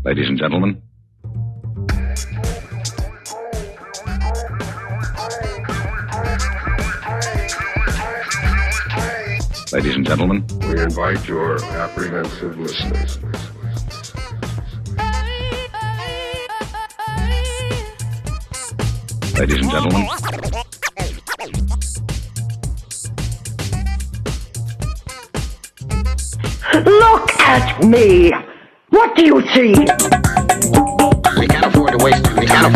Ladies and gentlemen. Ladies and gentlemen. We invite your apprehensive listeners. Ladies and gentlemen. Look at me! What do you see? We can't afford to waste any time.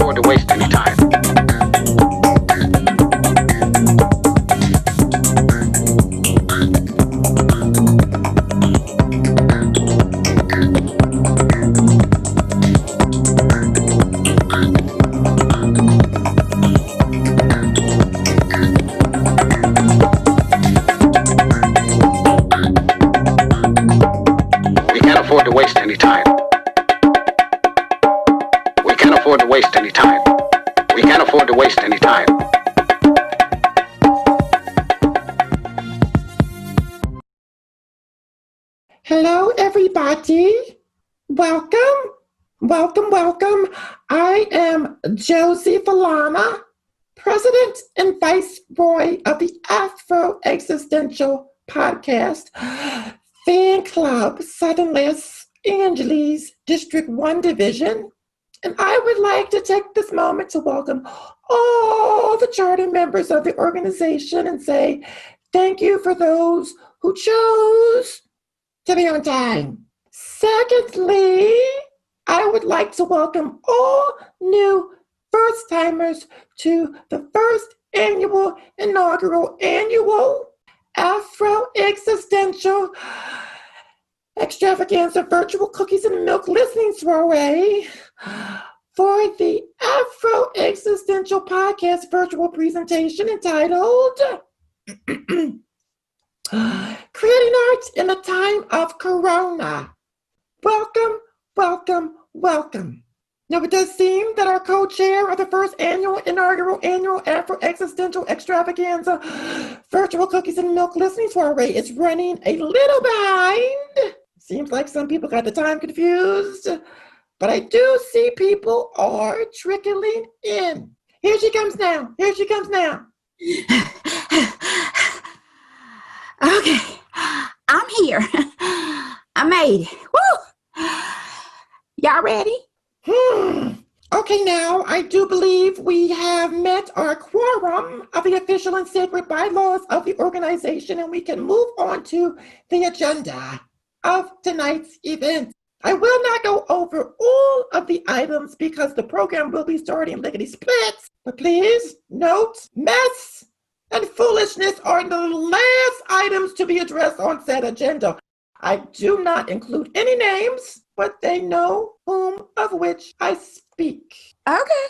We can't afford to waste any time. We can't afford to waste any time. We can't afford to waste any time. Hello, everybody. Welcome. I am Josie Falana, President and Viceroy of the Afro-Existential Podcast, Fan Club Southern Los Angeles District 1 Division. And I would like to take this moment to welcome all the charter members of the organization and say thank you for those who chose to be on time. Secondly, I would like to welcome all new first-timers to the first inaugural Afro-Existential Extravaganza Virtual Cookies and Milk Listening Soiree for the Afro-Existential Podcast virtual presentation entitled Creating Art in a Time of Corona. Welcome. Now, it does seem that our co-chair of the first inaugural Afro-Existential Extravaganza Virtual Cookies and Milk Listening Soiree is running a little behind. Seems like some people got the time confused, but I do see people are trickling in. Here she comes now. Okay, I'm here. I made it. Woo! Y'all ready? Okay, now, I do believe we have met our quorum of the official and sacred bylaws of the organization, and we can move on to the agenda of tonight's event. I will not go over all of the items because the program will be starting lickety-split, but please note, mess and foolishness are the last items to be addressed on said agenda. I do not include any names, but they know whom of which I speak. Okay.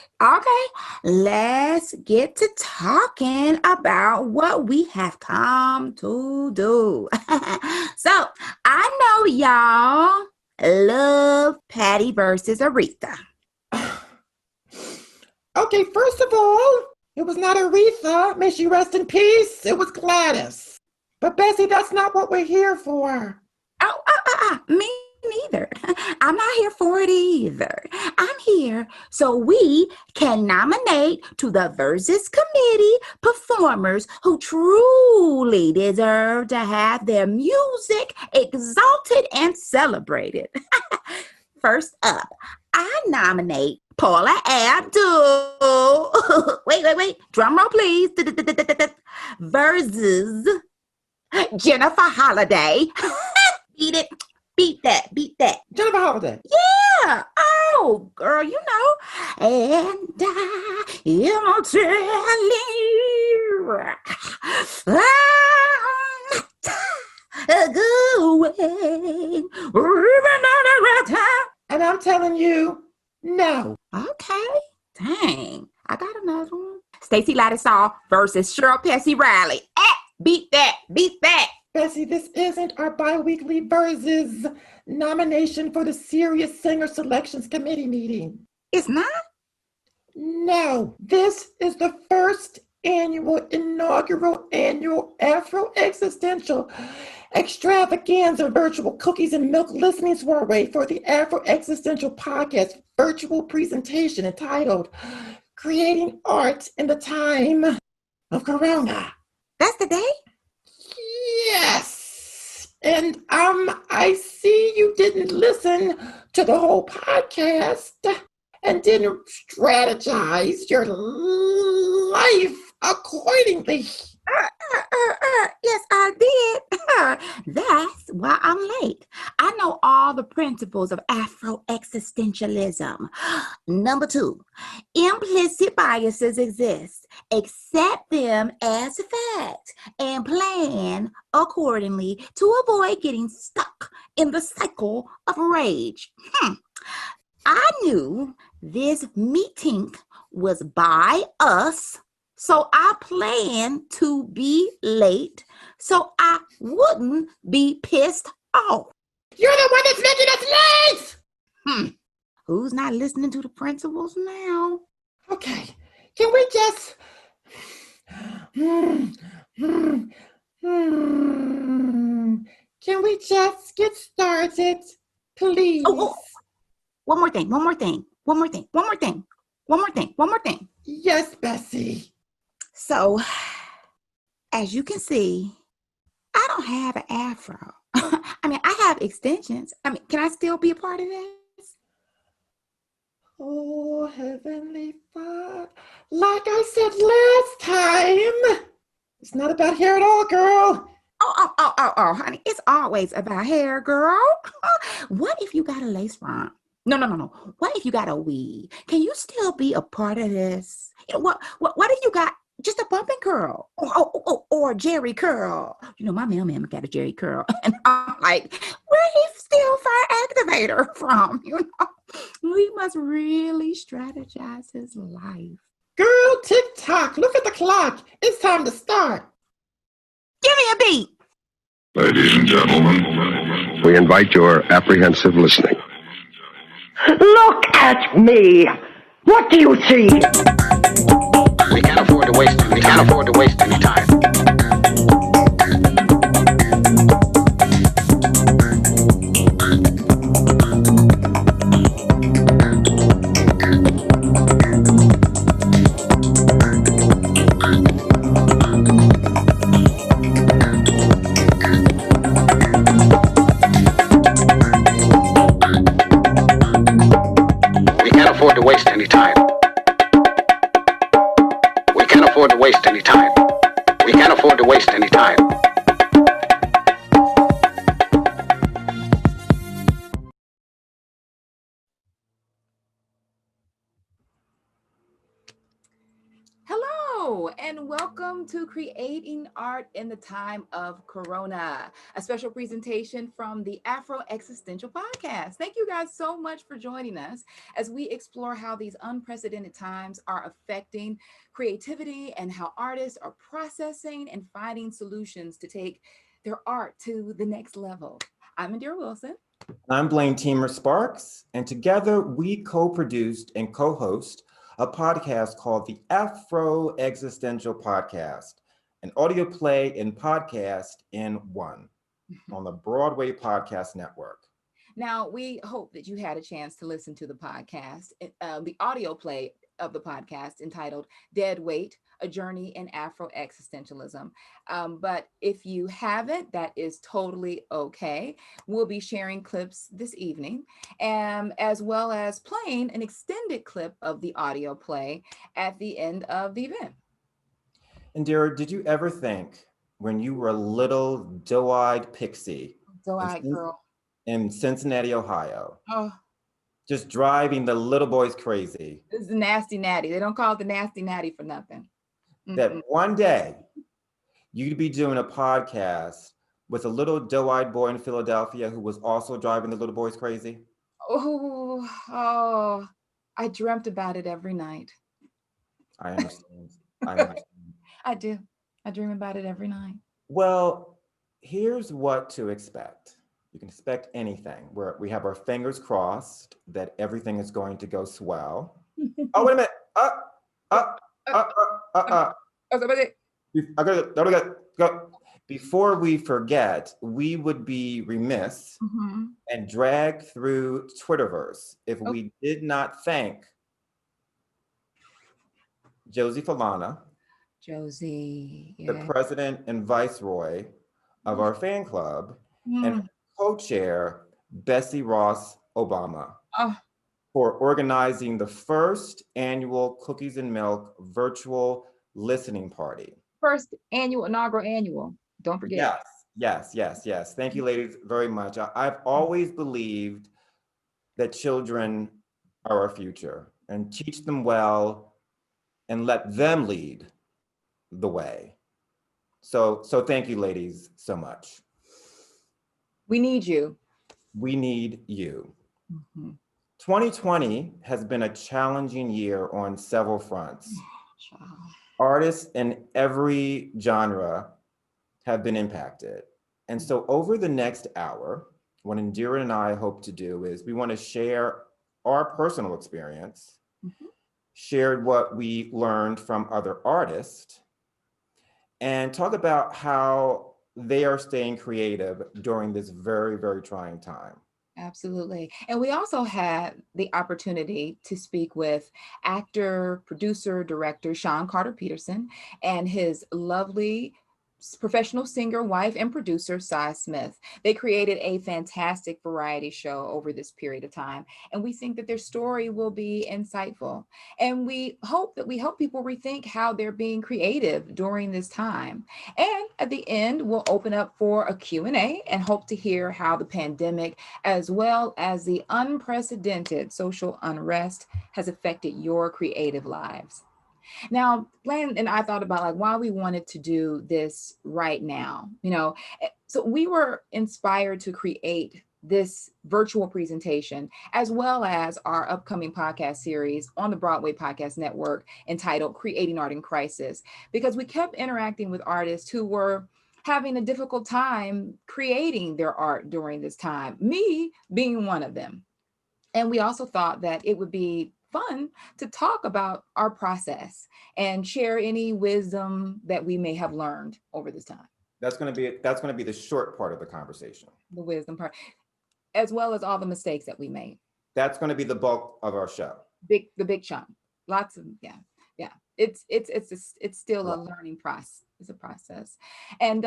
Let's get to talking about what we have come to do. So, I know y'all love Patty versus Aretha. Okay, first of all, it was not Aretha, may she rest in peace, it was Gladys. But Bessie, that's not what we're here for. Me neither. I'm not here for it either. I'm here so we can nominate to the Versus Committee performers who truly deserve to have their music exalted and celebrated. First up, I nominate Paula Abdul. Wait. Drum roll, please. Versus Jennifer Holliday. Beat that. Jennifer Holliday. Yeah. Oh, girl, you know. And I am telling you, a good way, even on a red time. And I'm telling you, no. Okay. Dang. I got another one. Stacey Lattisaw versus Cheryl Pesci Riley. Beat that. Bessie, this isn't our bi-weekly Versus nomination for the Serious Singer Selections Committee meeting. It's not? No, this is the first inaugural Afro-Existential extravaganza virtual cookies and milk listening soiree for the Afro-Existential Podcast virtual presentation entitled Creating Art in the Time of Corona. That's the day? Yes. And I see you didn't listen to the whole podcast and didn't strategize your life accordingly. Yes, I did. That's why I'm late. I know all the principles of Afro-Existentialism. Number 2, implicit biases exist. Accept them as fact and plan accordingly to avoid getting stuck in the cycle of rage. I knew this meeting was by us, so I planned to be late so I wouldn't be pissed off. You're the one that's making us late! Who's not listening to the principles now? Okay, can we just... Can we just get started, please? Oh, one more thing. Yes, Bessie. So, as you can see, I don't have an afro. I mean, I have extensions. I mean, can I still be a part of this? Oh, Heavenly Father. Like I said last time, it's not about hair at all, girl. Oh, honey, it's always about hair, girl. What if you got a lace front? No. What if you got a weave? Can you still be a part of this? You know, what if you got just a bump and curl or a Jerry curl? You know, my mailman got a Jerry curl. And I'm like, where he steal fire activator from? You know, we must really strategize his life. Girl, tick-tock, look at the clock. It's time to start. Give me a beat. Ladies and gentlemen, we invite your apprehensive listening. Look at me. What do you see? We can't afford to waste any time. We can't afford to waste any time. We can't afford to waste any time. We can't afford to waste any time. Hello, and welcome to Creating Art in the Time of Corona, a special presentation from the Afro-Existential Podcast. Thank you guys so much for joining us as we explore how these unprecedented times are affecting creativity and how artists are processing and finding solutions to take their art to the next level. I'm Indira Wilson. I'm Blaine Sparks, and together we co-produced and co-host a podcast called the Afro-Existential Podcast, an audio play and podcast in one on the Broadway Podcast Network. Now, we hope that you had a chance to listen to the podcast, the audio play of the podcast entitled Dead Weight, A Journey in Afro-Existentialism. But if you haven't, that is totally okay. We'll be sharing clips this evening, as well as playing an extended clip of the audio play at the end of the event. Indira, did you ever think when you were a little doe-eyed pixie Girl. in Cincinnati, Ohio, Oh, just driving the little boys crazy, this is the nasty natty. They don't call it the nasty natty for nothing. that one day you'd be doing a podcast with a little doe-eyed boy in Philadelphia who was also driving the little boys crazy? Oh, I dreamt about it every night. I understand. I do. I dream about it every night. Well, here's what to expect. You can expect anything. We have our fingers crossed that everything is going to go swell. Oh, wait a minute. I gotta go. Before we forget, we would be remiss and drag through Twitterverse if we did not thank Josie Falana, Josie, the president and viceroy of our fan club, and co-chair Bessie Ross Obama for organizing the first annual Cookies and Milk virtual listening party. First annual, inaugural annual. Don't forget. Yes. Thank you, ladies, very much. I've always believed that children are our future, and teach them well and let them lead the way. So thank you, ladies, so much. We need you. We need you. 2020 has been a challenging year on several fronts. Artists in every genre have been impacted. And so over the next hour, what Indira and I hope to do is we want to share our personal experience, shared what we learned from other artists, and talk about how they are staying creative during this very, very trying time. Absolutely. And we also had the opportunity to speak with actor, producer, director Sean Carter Peterson and his lovely professional singer, wife, and producer, Cy Smith. They created a fantastic variety show over this period of time. And we think that their story will be insightful. And we hope that we help people rethink how they're being creative during this time. And at the end, we'll open up for a Q&A and hope to hear how the pandemic, as well as the unprecedented social unrest, has affected your creative lives. Now, Blaine and I thought about like why we wanted to do this right now, so we were inspired to create this virtual presentation, as well as our upcoming podcast series on the Broadway Podcast Network entitled Creating Art in Crisis, because we kept interacting with artists who were having a difficult time creating their art during this time, me being one of them. And we also thought that it would be fun to talk about our process and share any wisdom that we may have learned over this time. That's going to be the short part of the conversation. The wisdom part, as well as all the mistakes that we made. That's going to be the bulk of our show. The big chunk. Lots of It's still a learning process. It's a process, and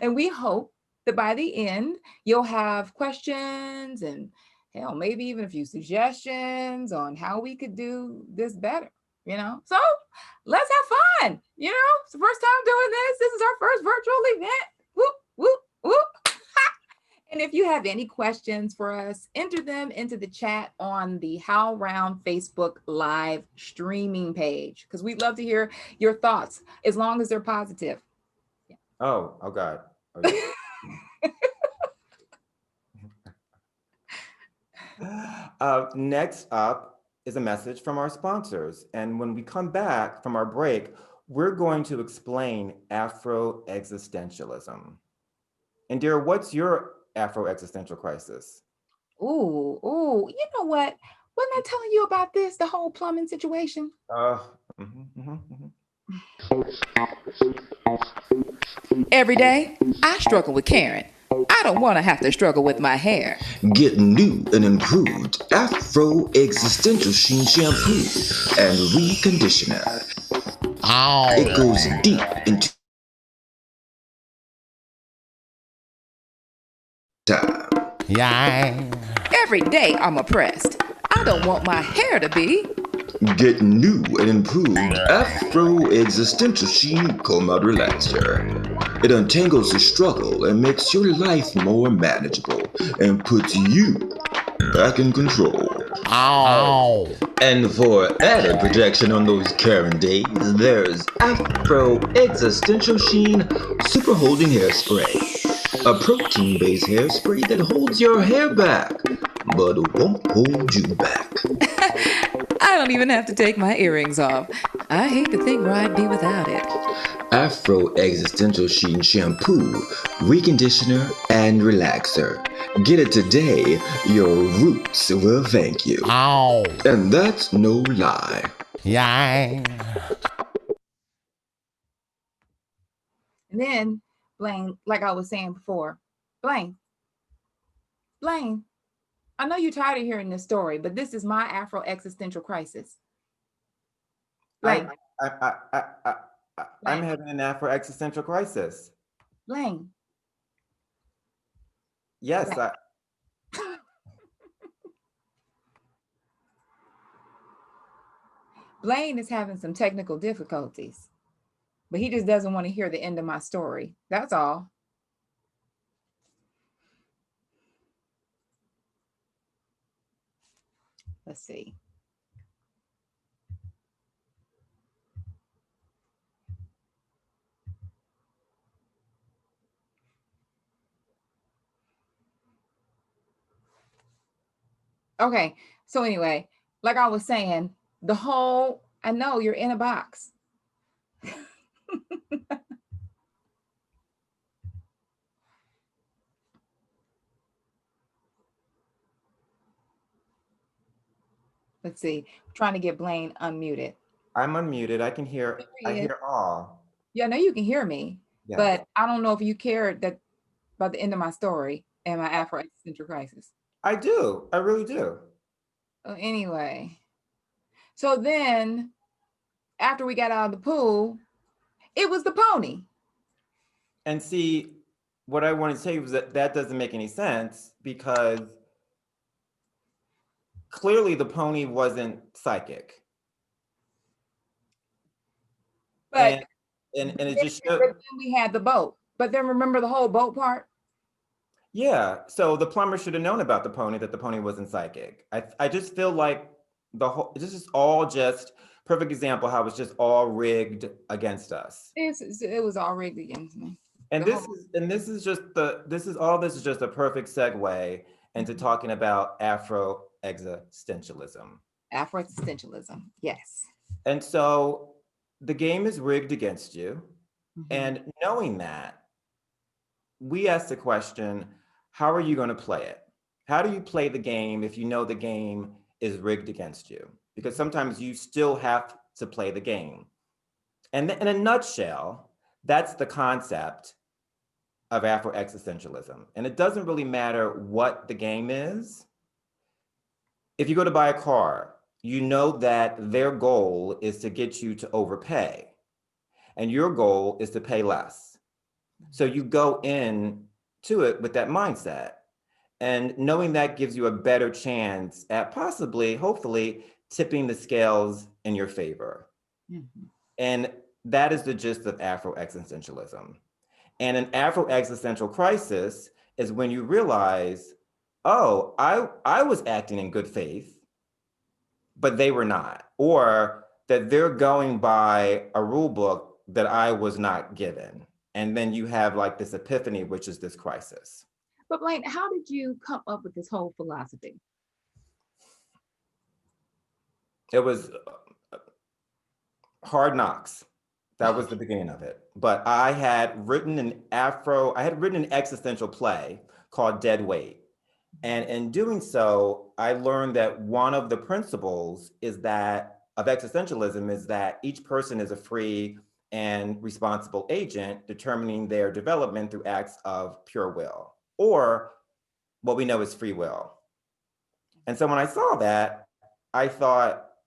and we hope that by the end you'll have questions and hell, maybe even a few suggestions on how we could do this better, So let's have fun, It's the first time doing this. This is our first virtual event. Whoop, whoop, whoop. And if you have any questions for us, enter them into the chat on the HowlRound Facebook live streaming page, because we'd love to hear your thoughts, as long as they're positive. Yeah. Oh God. Okay. Next up is a message from our sponsors. And when we come back from our break, we're going to explain Afro-Existentialism. Indira, what's your Afro-Existential crisis? Ooh, you know what? Wasn't I telling you about this, the whole plumbing situation? Every day, I struggle with Karen. I don't want to have to struggle with my hair. Get new and improved Afro-Existential Sheen Shampoo and Reconditioner. It goes deep into time. Every day I'm oppressed. I don't want my hair to be. Get new and improved Afro-Existential Sheen Comb Out Relaxer. It untangles the struggle and makes your life more manageable and puts you back in control. And for added protection on those Karen days, there's Afro-Existential Sheen Super Holding Hairspray. A protein-based hairspray that holds your hair back, but won't hold you back. I don't even have to take my earrings off. I hate to think where I'd be without it. Afro-Existential Sheen Shampoo, Reconditioner, and Relaxer. Get it today. Your roots will thank you. And that's no lie. And then Blaine, like I was saying before, Blaine, I know you're tired of hearing this story, but this is my Afro-Existential crisis. Blaine. I'm having an Afro-Existential crisis. Blaine. Yes, Blaine. Blaine is having some technical difficulties, but he just doesn't want to hear the end of my story. That's all. Let's see. Okay, so anyway, like I was saying, I know you're in a box. Let's see, I'm trying to get Blaine unmuted. I'm unmuted. I can hear, I hear all. Yeah, I know you can hear me, Yes. but I don't know if you cared about the end of my story and my Afro-Existential crisis. I do. I really do. Anyway, so then after we got out of the pool, it was the pony. And see, what I want to say was that doesn't make any sense, because clearly the pony wasn't psychic. But and it just showed. Then we had the boat. But then remember the whole boat part? Yeah, so the plumber should have known about the pony, that the pony wasn't psychic. I just feel like this is all just perfect example how it's just all rigged against us. It was all rigged against me. And this is just a perfect segue into talking about Afro-Existentialism. Afro-Existentialism, yes. And so the game is rigged against you. Mm-hmm. And knowing that, we ask the question, how are you going to play it? How do you play the game if you know the game is rigged against you? Because sometimes you still have to play the game. And in a nutshell, that's the concept of Afro-Existentialism. And it doesn't really matter what the game is. If you go to buy a car, you know that their goal is to get you to overpay, and your goal is to pay less. So you go in to it with that mindset, and knowing that gives you a better chance at possibly, hopefully, tipping the scales in your favor. Mm-hmm. And that is the gist of Afro-Existentialism. And an Afro-Existential crisis is when you realize, oh, I was acting in good faith, but they were not, or that they're going by a rule book that I was not given. And then you have like this epiphany, which is this crisis. But Blaine, how did you come up with this whole philosophy? It was Hard Knocks. That was the beginning of it. But I had written an existential play called Dead Weight. And in doing so, I learned that one of the principles of existentialism is that each person is a free and responsible agent determining their development through acts of pure will, or what we know as free will. And so when I saw that, I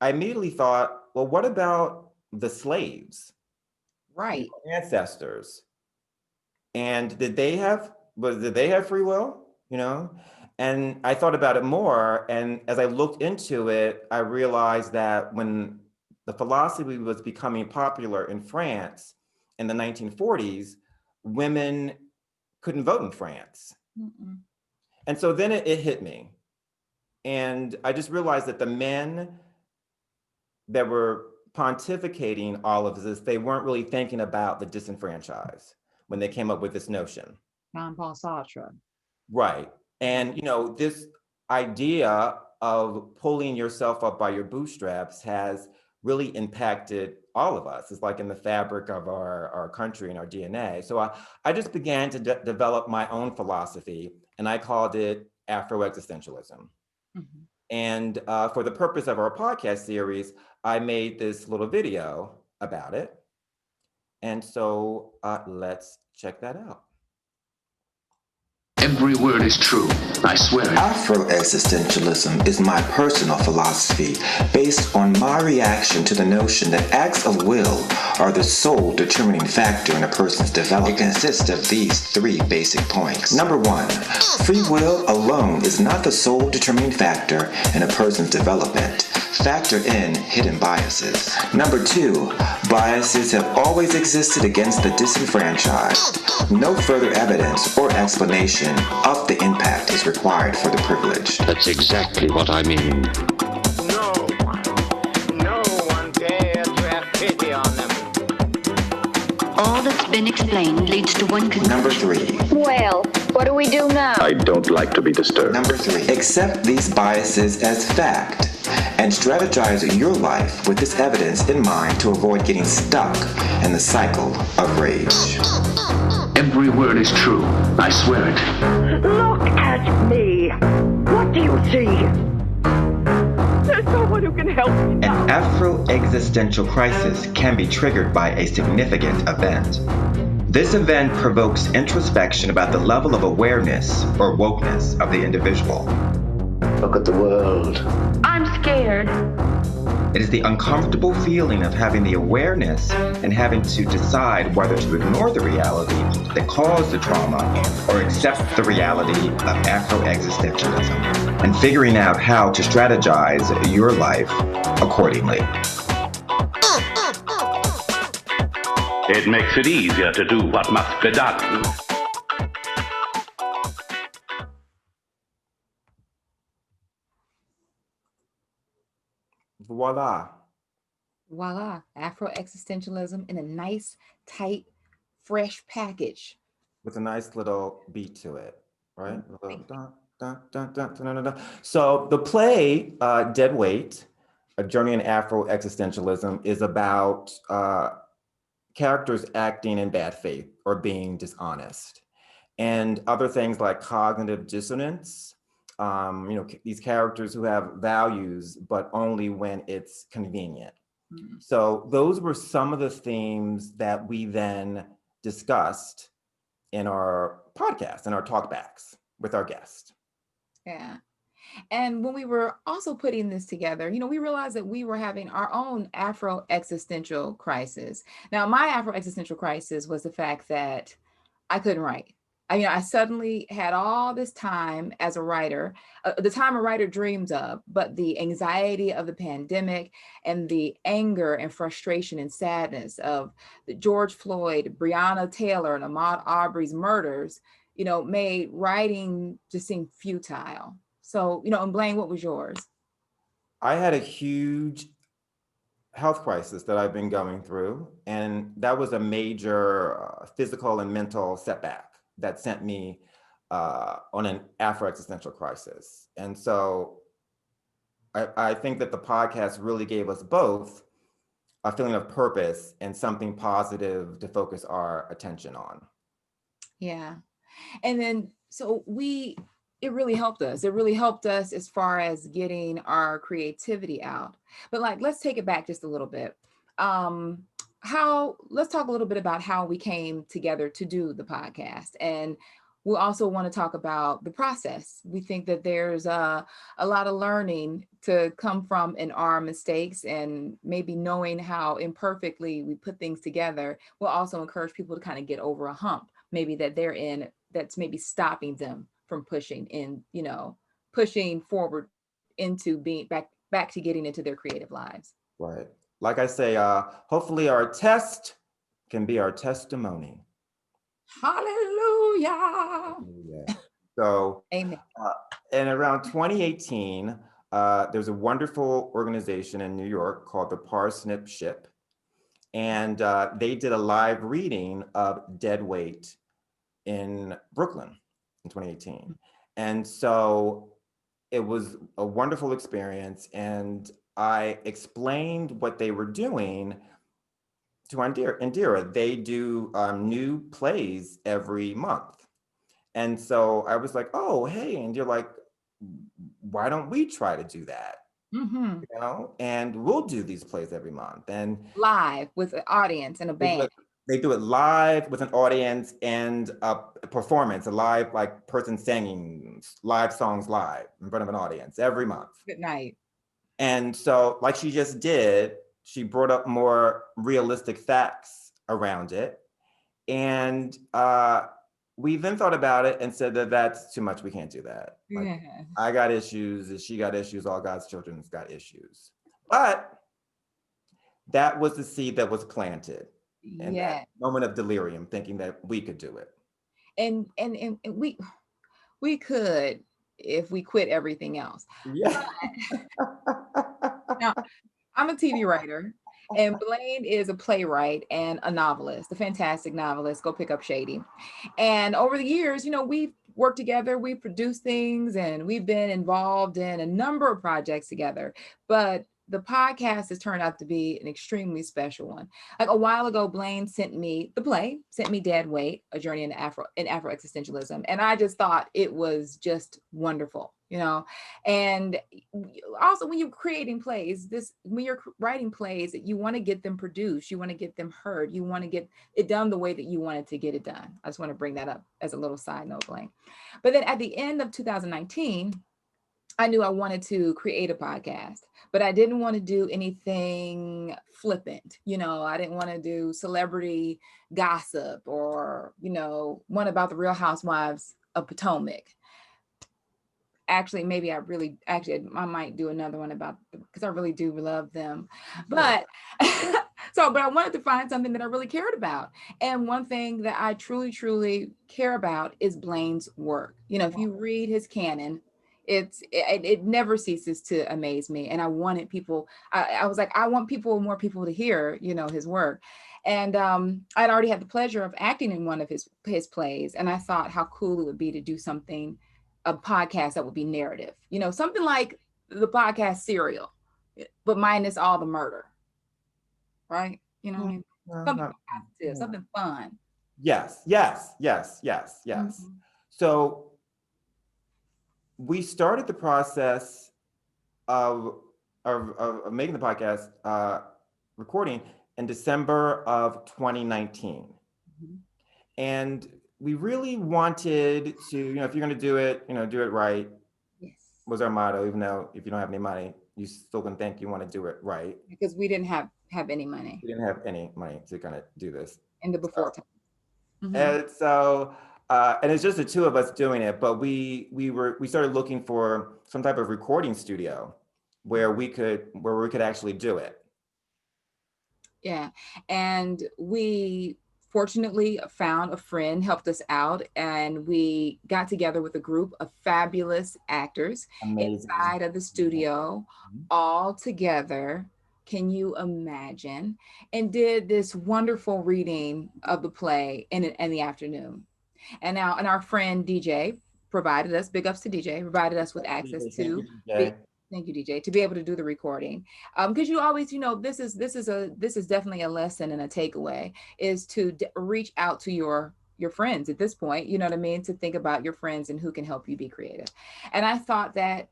immediately thought, well, what about the slaves? Right. The ancestors. And did they have free will? You know? And I thought about it more. And as I looked into it, I realized that when the philosophy was becoming popular in France in the 1940s, women couldn't vote in France. Mm-mm. And so then it hit me. And I just realized that the men that were pontificating all of this, they weren't really thinking about the disenfranchised when they came up with this notion. Jean-Paul Sartre. Right. And, this idea of pulling yourself up by your bootstraps has really impacted all of us. It's like in the fabric of our country and our DNA. So I just began to develop my own philosophy, and I called it Afro-Existentialism. Mm-hmm. And for the purpose of our podcast series, I made this little video about it. And so let's check that out. Every word is true. I swear it. Afro-Existentialism is my personal philosophy based on my reaction to the notion that acts of will are the sole determining factor in a person's development. It consists of these three basic points. Number one, free will alone is not the sole determining factor in a person's development. Factor in hidden biases. Number two, biases have always existed against the disenfranchised. No further evidence or explanation of the impact is required for the privilege. That's exactly what I mean. No one dares to have pity on them. All that's been explained leads to one conclusion. Number three. Well, what do we do now? I don't like to be disturbed. Number three. Accept these biases as fact and strategize your life with this evidence in mind to avoid getting stuck in the cycle of rage. Every word is true. I swear it. Look at me. What do you see? There's someone who can help me An now. Afro-existential crisis can be triggered by a significant event. This event provokes introspection about the level of awareness or wokeness of the individual. Look at the world. I'm scared. It is the uncomfortable feeling of having the awareness and having to decide whether to ignore the reality that caused the trauma or accept the reality of Afro-existentialism and figuring out how to strategize your life accordingly. It makes it easier to do what must be done. Voila. Voila, Afro-Existentialism in a nice, tight, fresh package. With a nice little beat to it, right? Dun, dun, dun, dun, dun, dun, dun. So the play, Dead Weight, A Journey in Afro-Existentialism, is about characters acting in bad faith or being dishonest. And other things like cognitive dissonance, these characters who have values, but only when it's convenient. Mm-hmm. So those were some of the themes that we then discussed in our podcast, in our talkbacks with our guests. Yeah. And when we were also putting this together, we realized that we were having our own Afro-existential crisis. Now, my Afro-existential crisis was the fact that I couldn't write. I suddenly had all this time as a writer, the time a writer dreams of, but the anxiety of the pandemic and the anger and frustration and sadness of the George Floyd, Breonna Taylor, and Ahmaud Arbery's murders, made writing just seem futile. So, and Blaine, what was yours? I had a huge health crisis that I've been going through, and that was a major physical and mental setback that sent me on an Afro-existential crisis. And so I think that the podcast really gave us both a feeling of purpose and something positive to focus our attention on. Yeah. And then, so it really helped us. It really helped us as far as getting our creativity out. But let's take it back just a little bit. Let's talk a little bit about how we came together to do the podcast. And we'll also want to talk about the process. We think that there's a lot of learning to come from in our mistakes, and maybe knowing how imperfectly we put things together will also encourage people to kind of get over a hump, maybe that they're in, that's maybe stopping them from pushing forward into being back to getting into their creative lives. Right. Like I say, hopefully our test can be our testimony. Hallelujah. Yeah. So, amen. And around 2018, there's a wonderful organization in New York called the Parsnip Ship. And they did a live reading of Dead Weight in Brooklyn in 2018. And so it was a wonderful experience. And I explained what they were doing to Indira. They do new plays every month. And so I was like, oh, hey, and you're like, why don't we try to do that? Mm-hmm. And we'll do these plays every month. And live with an audience and a band. They do it live with an audience and a performance, a live like person singing live songs live in front of an audience every month. Good night. And so, like she just did, she brought up more realistic facts around it. And we then thought about it and said that that's too much. We can't do that. Like, Yeah. I got issues, she got issues, all God's children's got issues. But that was the seed that was planted. And that moment of delirium, thinking that we could do it. And we could if we quit everything else. Yeah. Now, I'm a TV writer, and Blaine is a playwright and a novelist, a fantastic novelist. Go pick up Shady. And over the years, we've worked together, we've produced things, and we've been involved in a number of projects together. But the podcast has turned out to be an extremely special one. Like a while ago, Blaine sent me Dead Weight, A Journey in Afro-Existentialism. And I just thought it was just wonderful, And also when you're creating plays, when you're writing plays, you want to get them produced, you want to get them heard, you want to get it done the way that you wanted to get it done. I just want to bring that up as a little side note, Blaine. But then at the end of 2019, I knew I wanted to create a podcast, but I didn't want to do anything flippant. I didn't want to do celebrity gossip or, one about the Real Housewives of Potomac. Actually, I might do another one about them because I really do love them. But but I wanted to find something that I really cared about. And one thing that I truly, truly care about is Blaine's work. If you read his canon, it never ceases to amaze me. And I wanted people, I was like, I want more people to hear, his work. And I'd already had the pleasure of acting in one of his plays. And I thought how cool it would be to do a podcast that would be narrative, something like the podcast Serial, but minus all the murder, right? What I mean? Something positive, something fun. Yes. Mm-hmm. So we started the process of making the podcast recording in December of 2019. Mm-hmm. And we really wanted to, if you're going to do it, do it right. Yes. Was our motto, even though if you don't have any money, you still can think you want to do it right. Because we didn't have any money. We didn't have any money to kind of do this. In the before time. Mm-hmm. And so, and it's just the two of us doing it, but we started looking for some type of recording studio where we could actually do it. Yeah, and we fortunately found a friend, helped us out, and we got together with a group of fabulous actors. Amazing. Inside of the studio, all together. Can you imagine? And did this wonderful reading of the play in the afternoon. And our friend DJ provided us, big ups to DJ, provided us with access to. Thank you, DJ, to be able to do the recording. Because you always, this is definitely a lesson and a takeaway, is to reach out to your friends at this point, you know what I mean? To think about your friends and who can help you be creative. And I thought that,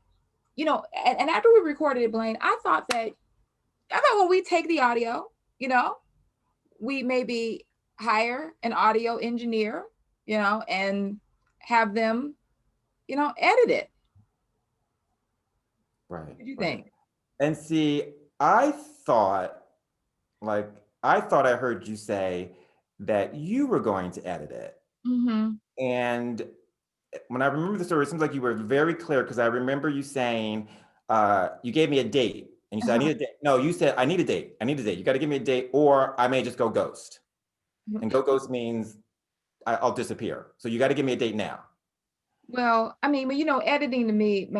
and after we recorded it, Blaine, I thought when we take the audio, we maybe hire an audio engineer, and have them, edit it. Right. What do you think? And see, I thought I heard you say that you were going to edit it. Mm-hmm. And when I remember the story, it seems like you were very clear, because I remember you saying, you gave me a date. And you said, I need a date. No, you said, I need a date. You got to give me a date, or I may just go ghost. And go ghost means I'll disappear. So you got to give me a date now. Well, I mean, editing to me,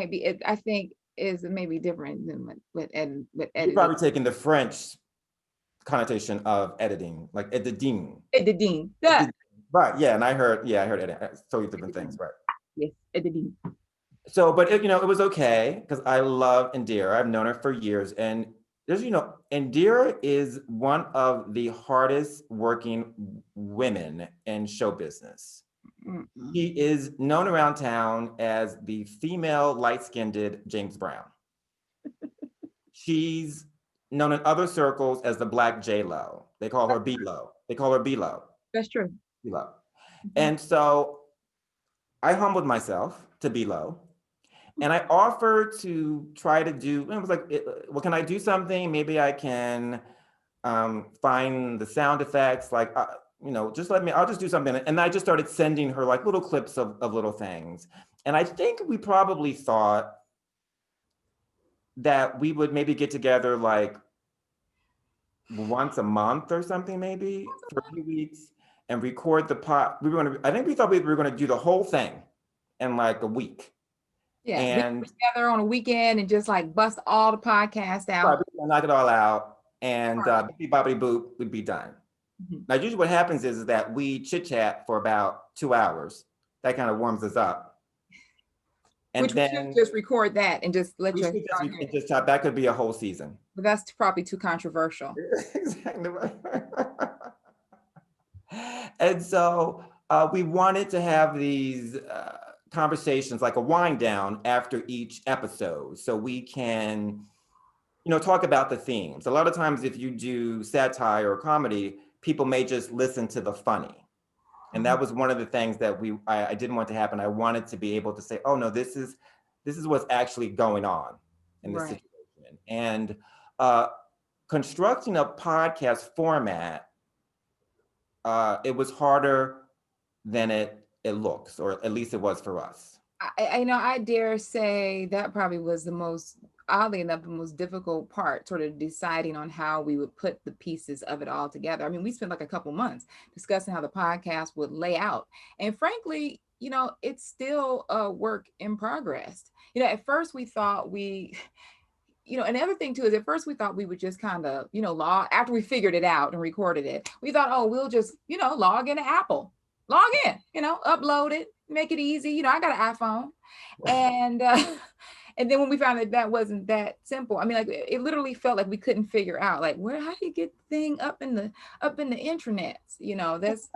I think is maybe different than with editing. You're probably taking the French connotation of editing, like editing. Editing. Yeah. Right. Yeah. And I heard editing. Totally different things. Right. Yes. Editing. So, but it was okay, because I love Indira. I've known her for years, and Indira is one of the hardest working women in show business. Mm-hmm. She is known around town as the female light-skinned James Brown. She's known in other circles as the Black J-Lo. They call her B-Lo. They call her B-Lo. That's true. B-Lo. And so I humbled myself to B-Lo. And I offered to try to do, it was like, well, can I do something? Maybe I can find the sound effects, like, just let me, I'll just do something. And I just started sending her like little clips of little things. And I think we probably thought that we would maybe get together like once a month or something, maybe for a few weeks and record the I think we thought we were going to do the whole thing in like a week. Yeah, and together on a weekend and just like bust all the podcasts out. Right, knock it all out, and beep boppity boop, would be done. Mm-hmm. Now, usually what happens is that we chit chat for about 2 hours. That kind of warms us up. And which then we should just record that and just let you just talk. That could be a whole season. But that's probably too controversial. Exactly right. And so we wanted to have these conversations, like a wind down after each episode, so we can, talk about the themes. A lot of times if you do satire or comedy, people may just listen to the funny. And that was one of the things that I didn't want to happen. I wanted to be able to say, oh no, this is what's actually going on in this situation. And constructing a podcast format, it was harder than it looks, or at least it was for us. I dare say that probably was oddly enough, the most difficult part, sort of deciding on how we would put the pieces of it all together. I mean, we spent like a couple months discussing how the podcast would lay out. And frankly, it's still a work in progress. At first we thought and the other thing too is at first we thought we would just kind of, after we figured it out and recorded it, we thought, oh, we'll just, log into Apple. Log in, upload it, make it easy. I got an iPhone. And then when we found that wasn't that simple, I mean, like it literally felt like we couldn't figure out like how do you get the thing up in the intranets? That's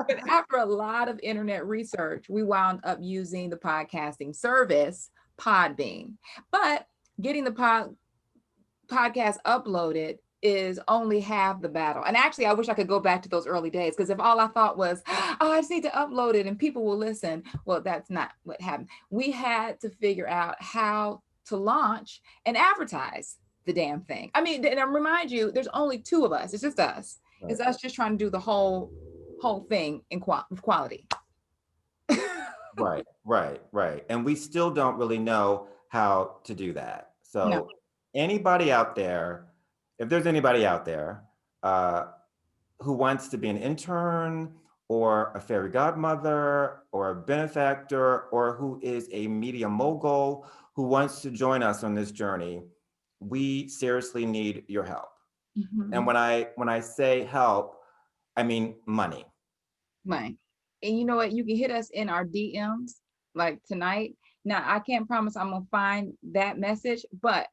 but after a lot of internet research, we wound up using the podcasting service Podbean. But getting the podcast uploaded is only half the battle. And actually, I wish I could go back to those early days, because if all I thought was, oh, I just need to upload it and people will listen, well, that's not what happened. We had to figure out how to launch and advertise the damn thing. I mean, and I remind you, there's only 2 of us. It's just us. Right. It's us just trying to do the whole thing with quality. Right. And we still don't really know how to do that. So anybody out there, if there's anybody out there who wants to be an intern or a fairy godmother or a benefactor, or who is a media mogul who wants to join us on this journey, we seriously need your help. Mm-hmm. And when I say help, I mean money. Money. And you know what? You can hit us in our DMs like tonight. Now, I can't promise I'm going to find that message, but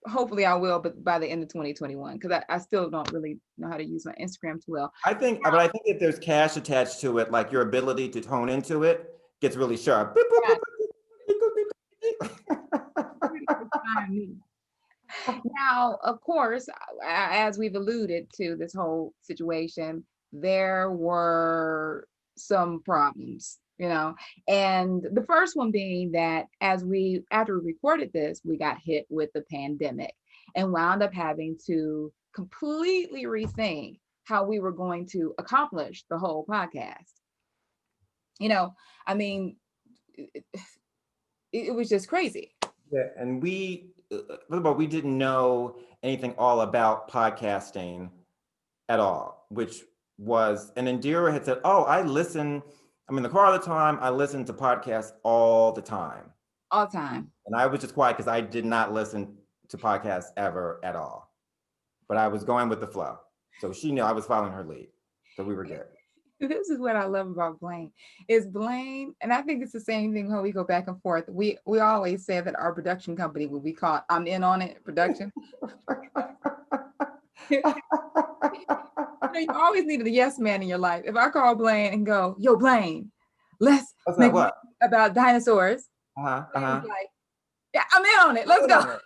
hopefully I will, but by the end of 2021, because I still don't really know how to use my Instagram too well. I think if there's cash attached to it, like your ability to tone into it gets really sharp. Now, of course, as we've alluded to this whole situation, there were some problems. And the first one being that after we recorded this, we got hit with the pandemic and wound up having to completely rethink how we were going to accomplish the whole podcast. I mean, it was just crazy. Yeah, and we didn't know anything all about podcasting at all, and Indira had said, oh, I'm in the car all the time. I listen to podcasts all the time. All the time. And I was just quiet because I did not listen to podcasts ever at all. But I was going with the flow. So she knew I was following her lead. So we were good. This is what I love about Blaine. Is Blaine, and I think it's the same thing when we go back and forth. We always say that our production company will be called I'm In On It Production. You always needed a yes man in your life. If I call Blaine and go, yo, Blaine, let's make about dinosaurs. Like, yeah, I'm in on it. Let's go.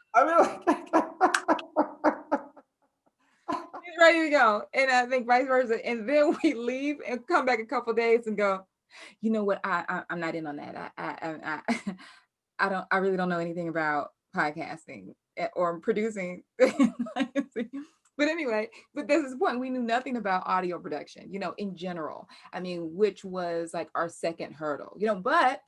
Right, you go. And I think vice versa. And then we leave and come back a couple of days and go, you know what? I'm not in on that. I really don't know anything about podcasting or producing. But anyway, but this is the point. We knew nothing about audio production, in general. I mean, which was like our second hurdle, but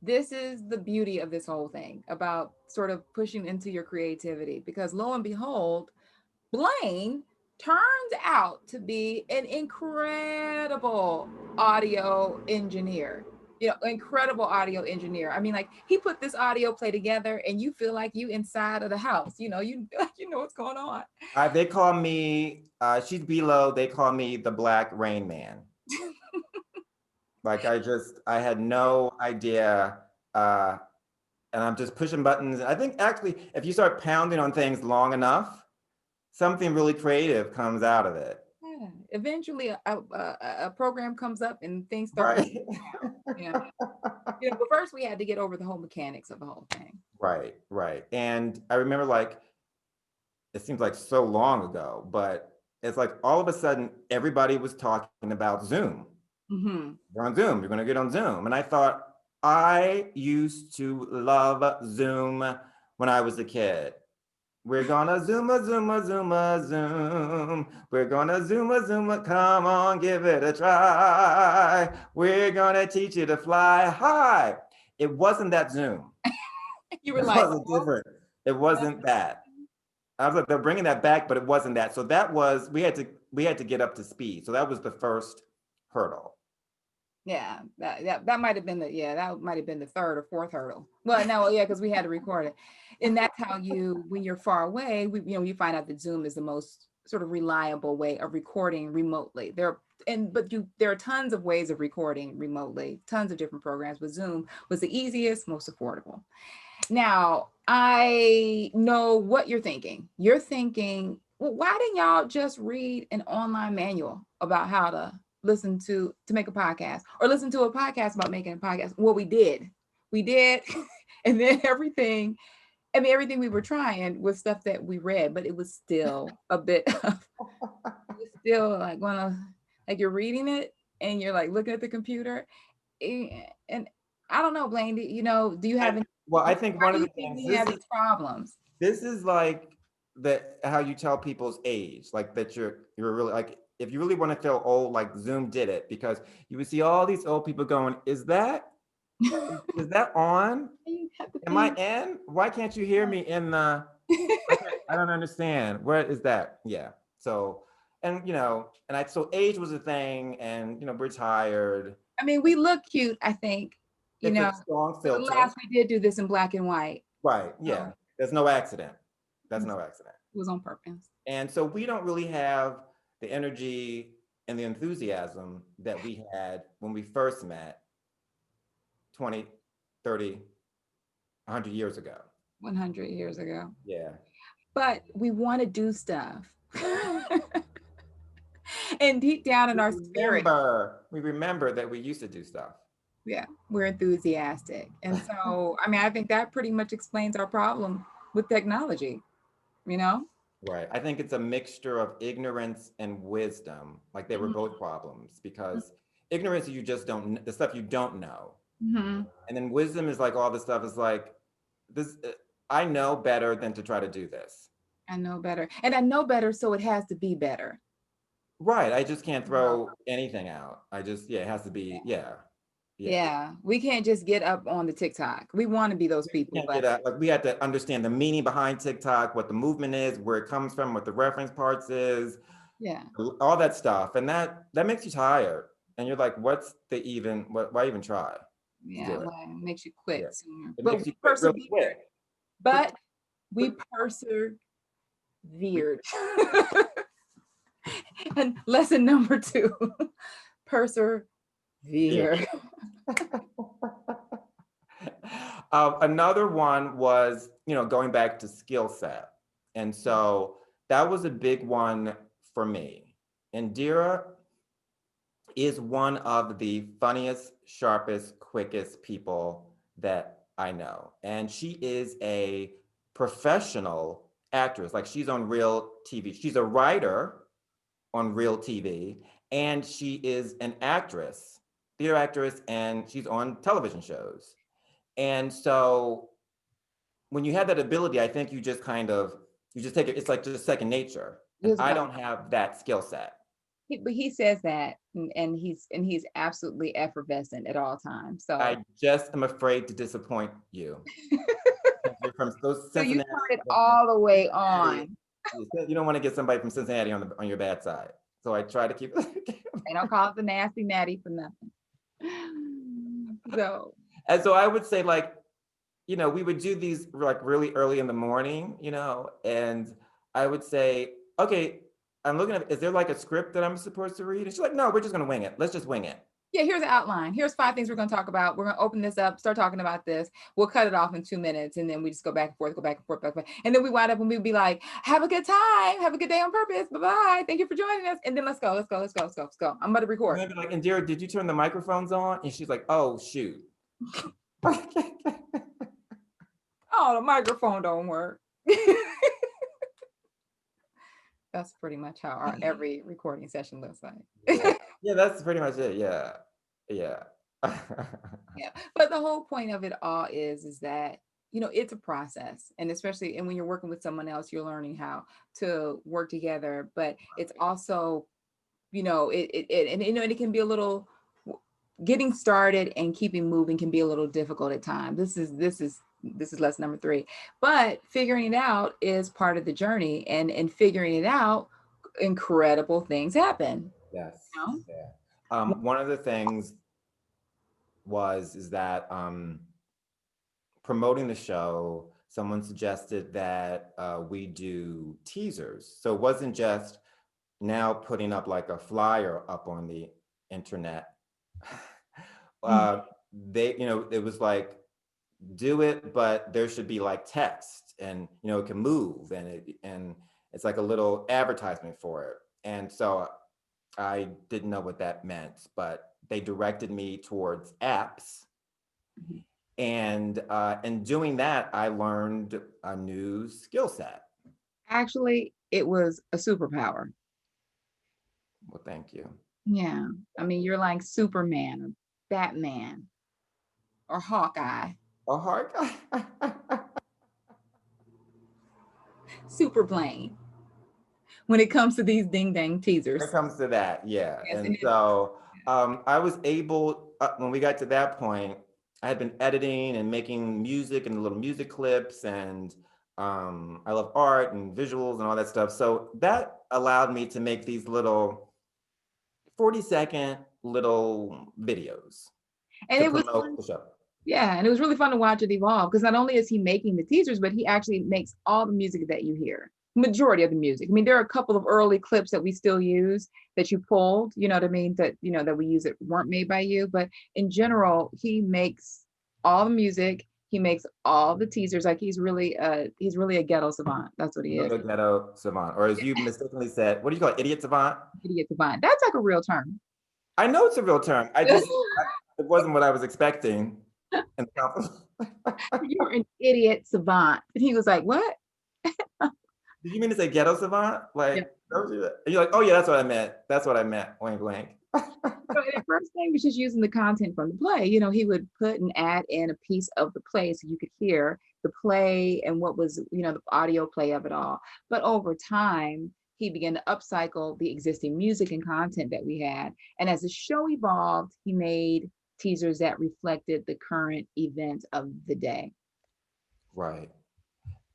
this is the beauty of this whole thing about sort of pushing into your creativity, because lo and behold, Blaine turns out to be an incredible audio engineer. Incredible audio engineer. I mean, like, he put this audio play together and you feel like you inside of the house. You know what's going on. They call me, she's below, they call me the Black Rain Man. Like, I had no idea. And I'm just pushing buttons. I think actually, if you start pounding on things long enough, something really creative comes out of it. Yeah. Eventually, a program comes up and things start. Right. But first we had to get over the whole mechanics of the whole thing. Right. And I remember, like, it seems like so long ago, but it's like all of a sudden everybody was talking about Zoom. Mm-hmm. You're on Zoom. You're going to get on Zoom. And I thought, I used to love Zoom when I was a kid. We're gonna Zoom. We're gonna Zoom. Come on, give it a try. We're gonna teach you to fly high. It wasn't that Zoom. You were it wasn't different. It wasn't that. I was like, they're bringing that back, but it wasn't that. So that was, we had to get up to speed. So that was the first hurdle. Yeah, that might have been the third or fourth hurdle. Well, no, yeah, because we had to record it, and that's how when you're far away, you find out that Zoom is the most sort of reliable way of recording remotely. There are tons of ways of recording remotely, tons of different programs, but Zoom was the easiest, most affordable. Now, I know what you're thinking. You're thinking, well, why didn't y'all just read an online manual about how to listen to make a podcast, or listen to a podcast about making a podcast? Well, we did. And then everything we were trying was stuff that we read, but it was still a bit of, it was still like like you're reading it and you're like looking at the computer. And I don't know, Blaine, do you have any? Well, I think one of the things, you have these problems. This is like how you tell people's age, like that you're really, like, if you really want to feel old, like Zoom did it, because you would see all these old people going, is that on? Am I in? Why can't you hear me in the, I don't understand. Where is that? Yeah. So, and so age was a thing, and, we're tired. I mean, we look cute, I think, it's a strong filter. Last we did do this in black and white. Right, yeah. There's no accident. That's no accident. It was on purpose. And so we don't really have the energy and the enthusiasm that we had when we first met 20, 30, 100 years ago. 100 years ago. Yeah. But we want to do stuff. And deep down in our spirit, we remember that we used to do stuff. Yeah, we're enthusiastic. And so, I mean, I think that pretty much explains our problem with technology, Right. I think it's a mixture of ignorance and wisdom. Like, they were both problems, because ignorance, you just don't, the stuff you don't know. Mm-hmm. And then wisdom is like, all the stuff is like, this, I know better than to try to do this. I know better. And I know better, so it has to be better. Right. I just can't throw anything out. it has to be, Yeah, we can't just get up on the TikTok. We want to be those people. Like, we had to understand the meaning behind TikTok, what the movement is, where it comes from, what the reference parts is. Yeah. All that stuff. And that makes you tired. And you're like, why even try? Yeah, it makes you quit. Yeah. But we persevered. But we persevered. And lesson number 2, persevere. Another one was, going back to skill set. And so that was a big one for me. Indira is one of the funniest, sharpest, quickest people that I know. And she is a professional actress. Like she's on real TV. She's a writer on real TV, and she is an actress, theater actress, and she's on television shows. And so when you have that ability, I think you just take it, it's like just second nature. And I don't have that skill set. But he says that, and he's absolutely effervescent at all times. So I just am afraid to disappoint you. You're from those so you turn it all the way on. You don't want to get somebody from Cincinnati on your bad side. So I try to keep it. They don't call it the nasty natty for nothing. So I would say, like, you know, we would do these like really early in the morning, you know, and I would say, okay, I'm looking at, is there like a script that I'm supposed to read? And she's like, no, we're just going to wing it. Let's just wing it. Yeah, here's the outline. Here's 5 things we're going to talk about. We're going to open this up, start talking about this. We'll cut it off in 2 minutes. And then we just go back and forth. And then we wind up and we'd be like, have a good time. Have a good day on purpose. Bye-bye. Thank you for joining us. And then let's go. I'm about to record. And I'd be like, Indira, did you turn the microphones on? And she's like, oh, shoot. Oh, the microphone don't work. That's pretty much how our every recording session looks like. Yeah, that's pretty much it. Yeah. Yeah. But the whole point of it all is that, you know, it's a process. And especially, and when you're working with someone else, you're learning how to work together. But it's also, you know, it can be a little, getting started and keeping moving can be a little difficult at times. This is lesson number 3, but figuring it out is part of the journey, and figuring it out, incredible things happen. Yes. You know? Yeah. One of the things is that promoting the show, someone suggested that we do teasers. So it wasn't just now putting up like a flyer up on the internet. They, you know, it was like, do it, but there should be like text, and you know, it can move, and it's like a little advertisement for it. And so I didn't know what that meant, but they directed me towards apps. And in doing that, I learned a new skill set. Actually, it was a superpower. Well, thank you. Yeah, I mean, you're like Superman or Batman or Hawkeye. Super Blaine. When it comes to these ding dang teasers. When it comes to that, yeah. Yes, and so I was able, when we got to that point, I had been editing and making music and little music clips, and I love art and visuals and all that stuff. So that allowed me to make these little 40-second little videos. And it was fun. Yeah, and it was really fun to watch it evolve, because not only is he making the teasers, but he actually makes all the music that you hear. Majority of the music. I mean, there are a couple of early clips that we still use that you pulled, you know what I mean, that, you know, that we use that weren't made by you. But in general, he makes all the music. He makes all the teasers. Like he's really a ghetto savant. That's what he is. A ghetto savant, or as you mistakenly said, what do you call it? Idiot savant? Idiot savant. That's like a real term. I know it's a real term. It wasn't what I was expecting. You're an idiot savant. And he was like, what? Did you mean to say ghetto savant? Like, yeah. And you're like, oh yeah, that's what I meant. That's what I meant. Blank, blank. So at first he was just using the content from the play. You know, he would put and add in a piece of the play so you could hear the play and what was, you know, the audio play of it all. But over time, he began to upcycle the existing music and content that we had. And as the show evolved, he made teasers that reflected the current event of the day. Right.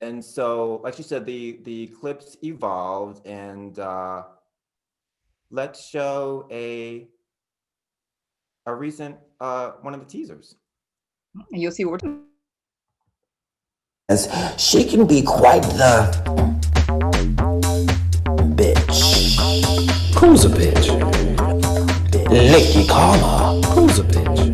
And so, like you said, the clips evolved, and let's show a recent one of the teasers. And you'll see what we're doing. As she can be quite the bitch. Who's a bitch? Lady Karma. Who's a bitch?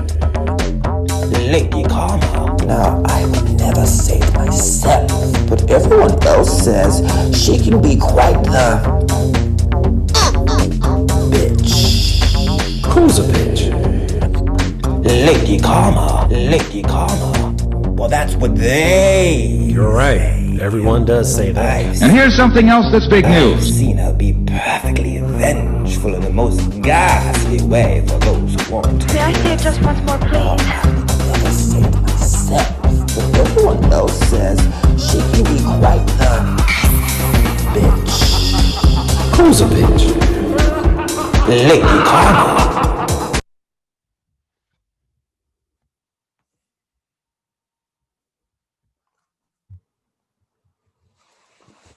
Lady Karma. Now, I would never say it myself, but everyone else says she can be quite the bitch. Who's a bitch? Lady Karma. Lady Karma. Well, that's what they. You're right. Everyone does say that. And here's something else that's big I've news. seen her be perfectly vengeful in the most ghastly way for those who won't. May I say it just once more, please? I would never say it myself, but everyone else says she can be quite the bitch. Who's a bitch? Lady Carter.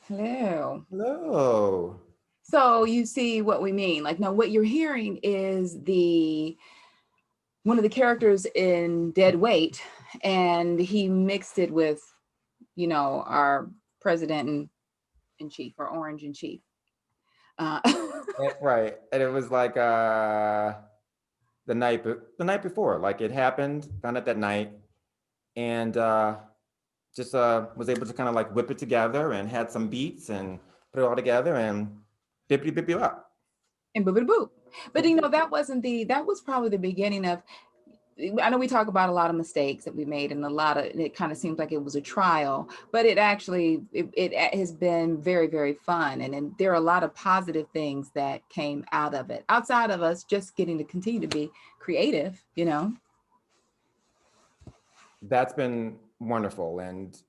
Hello. Hello. So you see what we mean. Like, no, what you're hearing is one of the characters in Dead Weight, and he mixed it with, our president in chief, or orange in chief. Right. And it was like the night before, like it happened, found it that night, and just was able to kind of like whip it together and had some beats and put it all together and bippity bippity up. And boopity boop. But that was probably the beginning of, I know we talk about a lot of mistakes that we made and it kind of seems like it was a trial, but it actually, it has been very, very fun. And there are a lot of positive things that came out of it, outside of us just getting to continue to be creative, That's been wonderful. And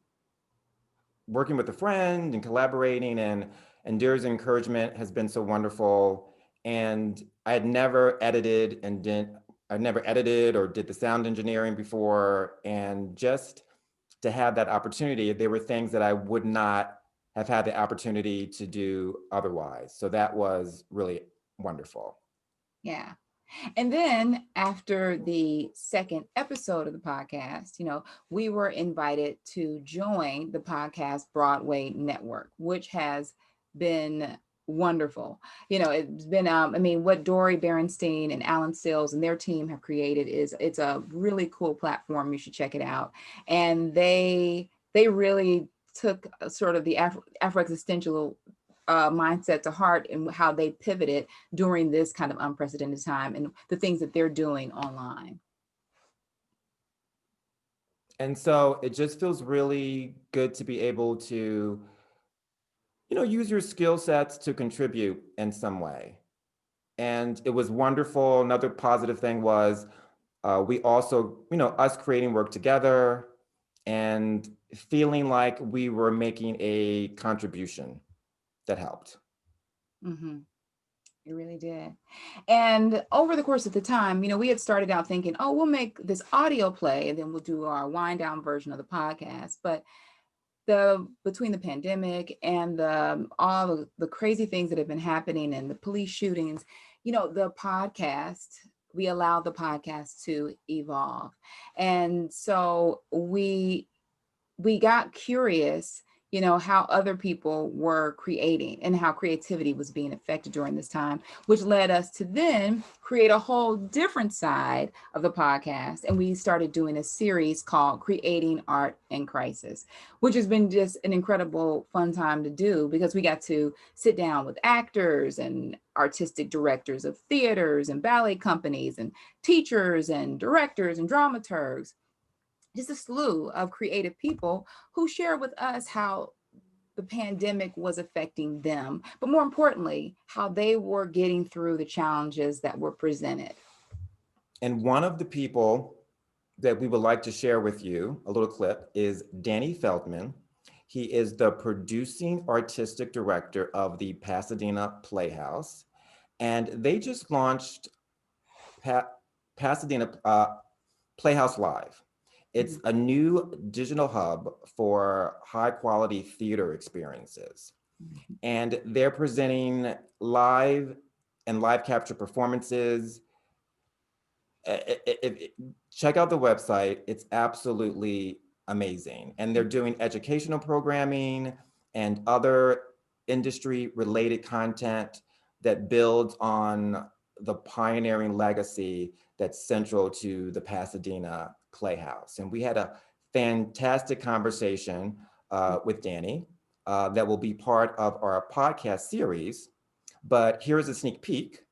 working with a friend and collaborating and Indira's encouragement has been so wonderful. And I had never edited or did the sound engineering before. And just to have that opportunity, there were things that I would not have had the opportunity to do otherwise. So that was really wonderful. Yeah. And then after the second episode of the podcast, we were invited to join the podcast Broadway Network, which has been wonderful. It's been, what Dory Berenstein and Alan Sills and their team have created it's a really cool platform. You should check it out. And they really took sort of the Afro-Existential mindset to heart and how they pivoted during this kind of unprecedented time and the things that they're doing online. And so it just feels really good to be able to, use your skill sets to contribute in some way. And it was wonderful. Another positive thing was we also, us creating work together and feeling like we were making a contribution that helped. Mm-hmm. It really did. And over the course of the time, we had started out thinking, we'll make this audio play and then we'll do our wind down version of the podcast. But between the pandemic and all the crazy things that have been happening and the police shootings, the podcast, we allowed the podcast to evolve. And so we got curious, how other people were creating and how creativity was being affected during this time, which led us to then create a whole different side of the podcast. And we started doing a series called Creating Art in Crisis, which has been just an incredible fun time to do because we got to sit down with actors and artistic directors of theaters and ballet companies and teachers and directors and dramaturgs. Just a slew of creative people who share with us how the pandemic was affecting them, but more importantly, how they were getting through the challenges that were presented. And one of the people that we would like to share with you, a little clip, is Danny Feldman. He is the producing artistic director of the Pasadena Playhouse. And they just launched Pasadena Playhouse Live. It's a new digital hub for high quality theater experiences. And they're presenting live and live capture performances. Check out the website, it's absolutely amazing. And they're doing educational programming and other industry related content that builds on the pioneering legacy that's central to the Pasadena Playhouse. And we had a fantastic conversation with Danny that will be part of our podcast series. But here's a sneak peek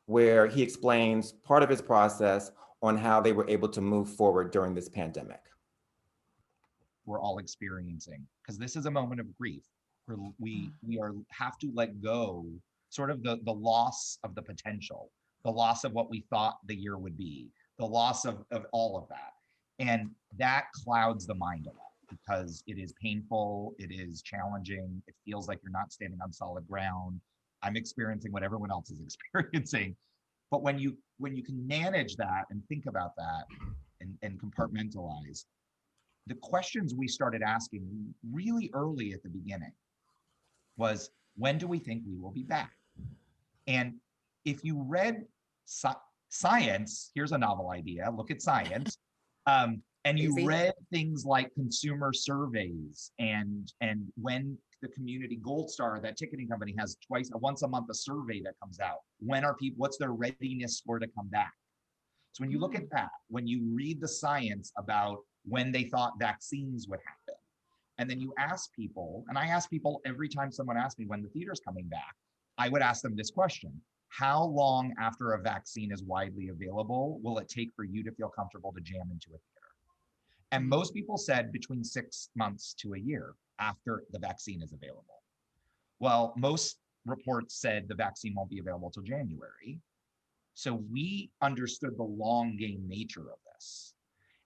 where he explains part of his process on how they were able to move forward during this pandemic. we're all experiencing, because this is a moment of grief where we have to let go sort of the loss of the potential, the loss of what we thought the year would be, the loss of all of that. And that clouds the mind a lot because it is painful, it is challenging, it feels like you're not standing on solid ground. I'm experiencing what everyone else is experiencing. But when you can manage that and think about that and compartmentalize, the questions we started asking really early at the beginning was, when do we think we will be back? And if you read science, here's a novel idea, look at science, and you read thpeople like consumer surveys and when the community Gold Star, that ticketing company, has once a month a survey that comes out. What's their readiness score to come back? So when you look at that, when you read the science about when they thought vaccines would happen, and then you ask people, and I ask people every time someone asks me when the theater's coming back, I would ask them this question: how long after a vaccine is widely available will it take for you to feel comfortable to jam into a theater? And most people said between 6 months to a year after the vaccine is available. Well, most reports said the vaccine won't be available till January. So we understood the long game nature of this.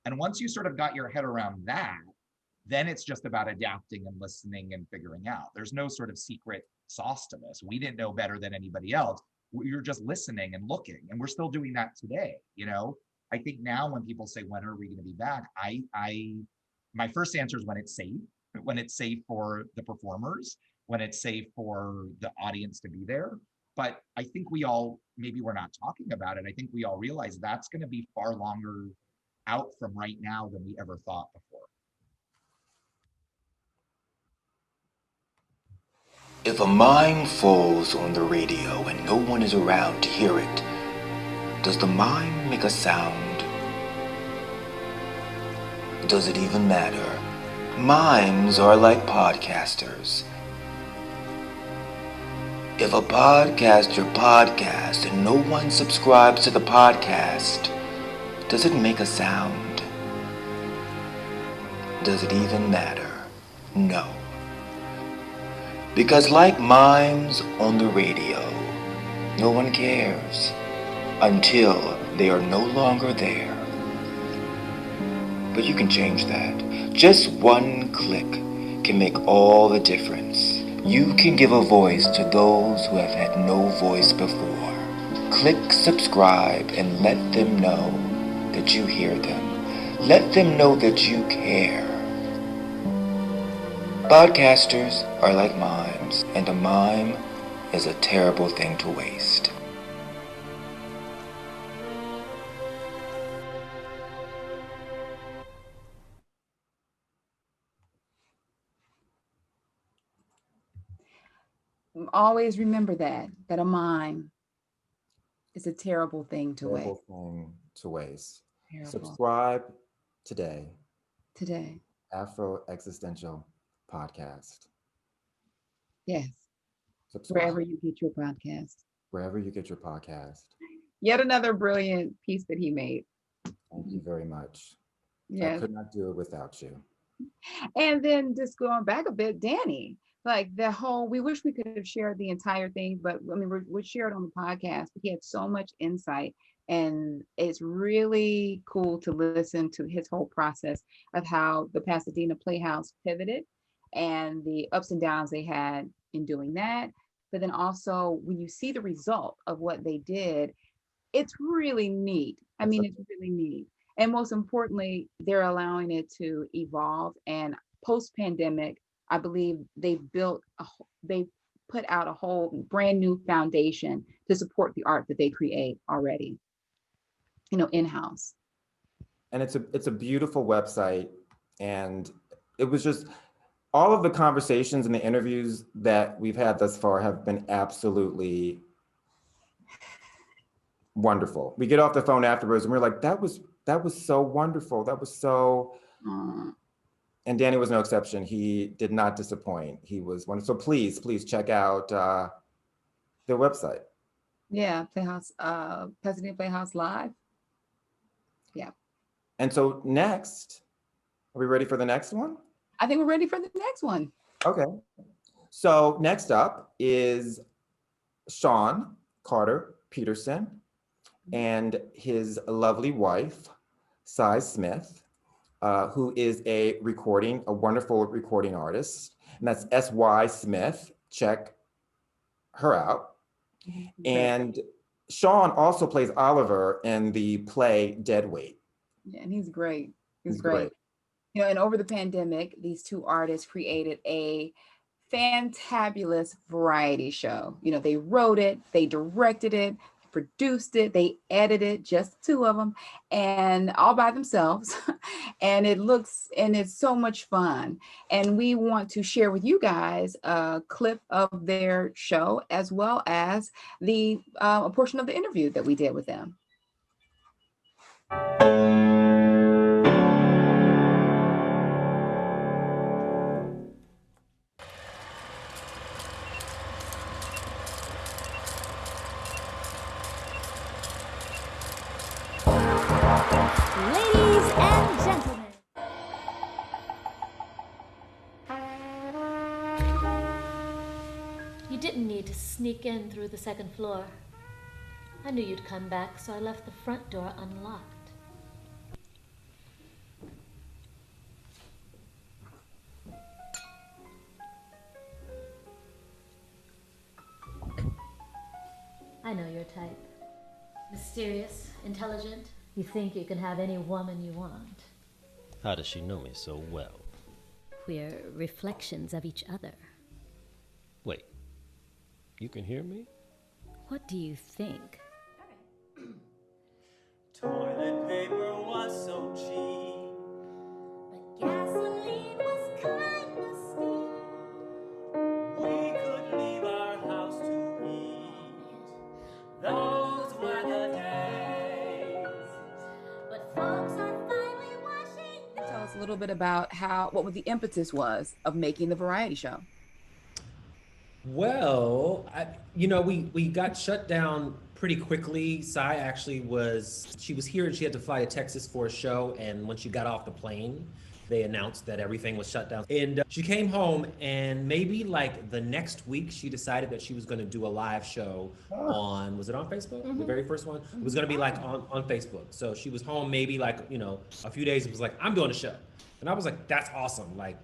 And once you sort of got your head around that, then it's just about adapting and listening and figuring out. There's no sort of secret sauce to this. We didn't know better than anybody else. We were just listening and looking, and we're still doing that today. You know, I think now when people say, when are we going to be back? My first answer is when it's safe for the performers, when it's safe for the audience to be there. But I think we all, maybe we're not talking about it, I think we all realize that's going to be far longer out from right now than we ever thought before. If a mime falls on the radio and no one is around to hear it, does the mime make a sound? Does it even matter? Mimes are like podcasters. If a podcaster podcasts and no one subscribes to the podcast, does it make a sound? Does it even matter? No. Because like mimes on the radio, no one cares until they are no longer there. But you can change that. Just one click can make all the difference. You can give a voice to those who have had no voice before. Click subscribe and let them know that you hear them. Let them know that you care. Podcasters are like mimes, and a mime is a terrible thing to waste. Always remember that a mime is a terrible thing to waste. Terrible. Subscribe today. Afro-Existential Podcast. Yes. Subscribe. Wherever you get your podcast. Yet another brilliant piece that he made. Thank you very much. Yes. I could not do it without you. And then just going back a bit, Danny, like the whole, we wish we could have shared the entire thing, but I mean, we shared on the podcast, but he had so much insight, and it's really cool to listen to his whole process of how the Pasadena Playhouse pivoted and the ups and downs they had in doing that. But then also when you see the result of what they did, it's really neat. I mean, it's really neat. And most importantly, they're allowing it to evolve. And post-pandemic, I believe they put out a whole brand new foundation to support the art that they create already, in-house. And it's a beautiful website. And it was just, all of the conversations and the interviews that we've had thus far have been absolutely wonderful. We get off the phone afterwards and we're like, that was so wonderful. That was so, and Danny was no exception. He did not disappoint. He was wonderful. So please check out their website. Yeah, Playhouse, Pasadena Playhouse Live. Yeah. And so next, are we ready for the next one? I think we're ready for the next one. Okay. So next up is Sean Carter Peterson and his lovely wife, Cy Smith, who is a wonderful recording artist. And that's S.Y. Smith. Check her out. And Sean also plays Oliver in the play Deadweight. Yeah, and he's great. He's great. You know, and over the pandemic, these two artists created a fantabulous variety show. You know, they wrote it, they directed it, produced it, they edited, just two of them, and all by themselves. And it's so much fun. And we want to share with you guys a clip of their show, as well as a portion of the interview that we did with them. Ladies and gentlemen, you didn't need to sneak in through the second floor. I knew you'd come back, so I left the front door unlocked. I know your type. Mysterious, intelligent. You think you can have any woman you want. How does she know me so well? We're reflections of each other. Wait, you can hear me? What do you think? Toilet paper was so cheap, but gasoline was kind of steep. we could leave our house to eat. Those were the days. But folks are finally washing. Tell us a little bit about what the impetus was of making the variety show. Well, we got shut down pretty quickly. Cy actually she was here and she had to fly to Texas for a show. And when she got off the plane, they announced that everything was shut down. And she came home, and maybe like the next week, she decided that she was going to do a live show was it on Facebook? Mm-hmm. The very first one? It was going to be like on Facebook. So she was home maybe like, a few days. It was like, I'm doing a show. And I was like, that's awesome. Like,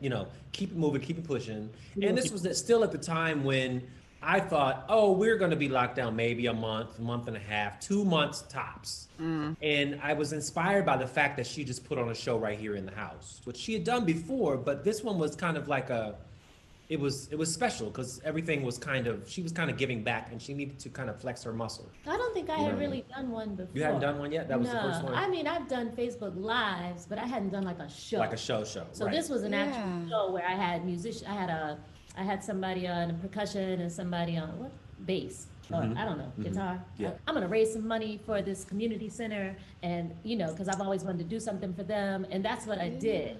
keep it moving, keep it pushing. And this was still at the time when I thought, we're going to be locked down maybe a month and a half, 2 months tops. And I was inspired by the fact that she just put on a show right here in the house, which she had done before, but this one was kind of like it was special because she was kind of giving back, and she needed to kind of flex her muscle. I don't think I had really done one before. You hadn't done one yet? That was the first one? I mean, I've done Facebook Lives, but I hadn't done like a show. Like a show. So right. This was an actual show where I had I had somebody on percussion and somebody on bass. Or, I don't know, guitar. Yeah. I'm gonna raise some money for this community center, and because I've always wanted to do something for them, and that's what I did.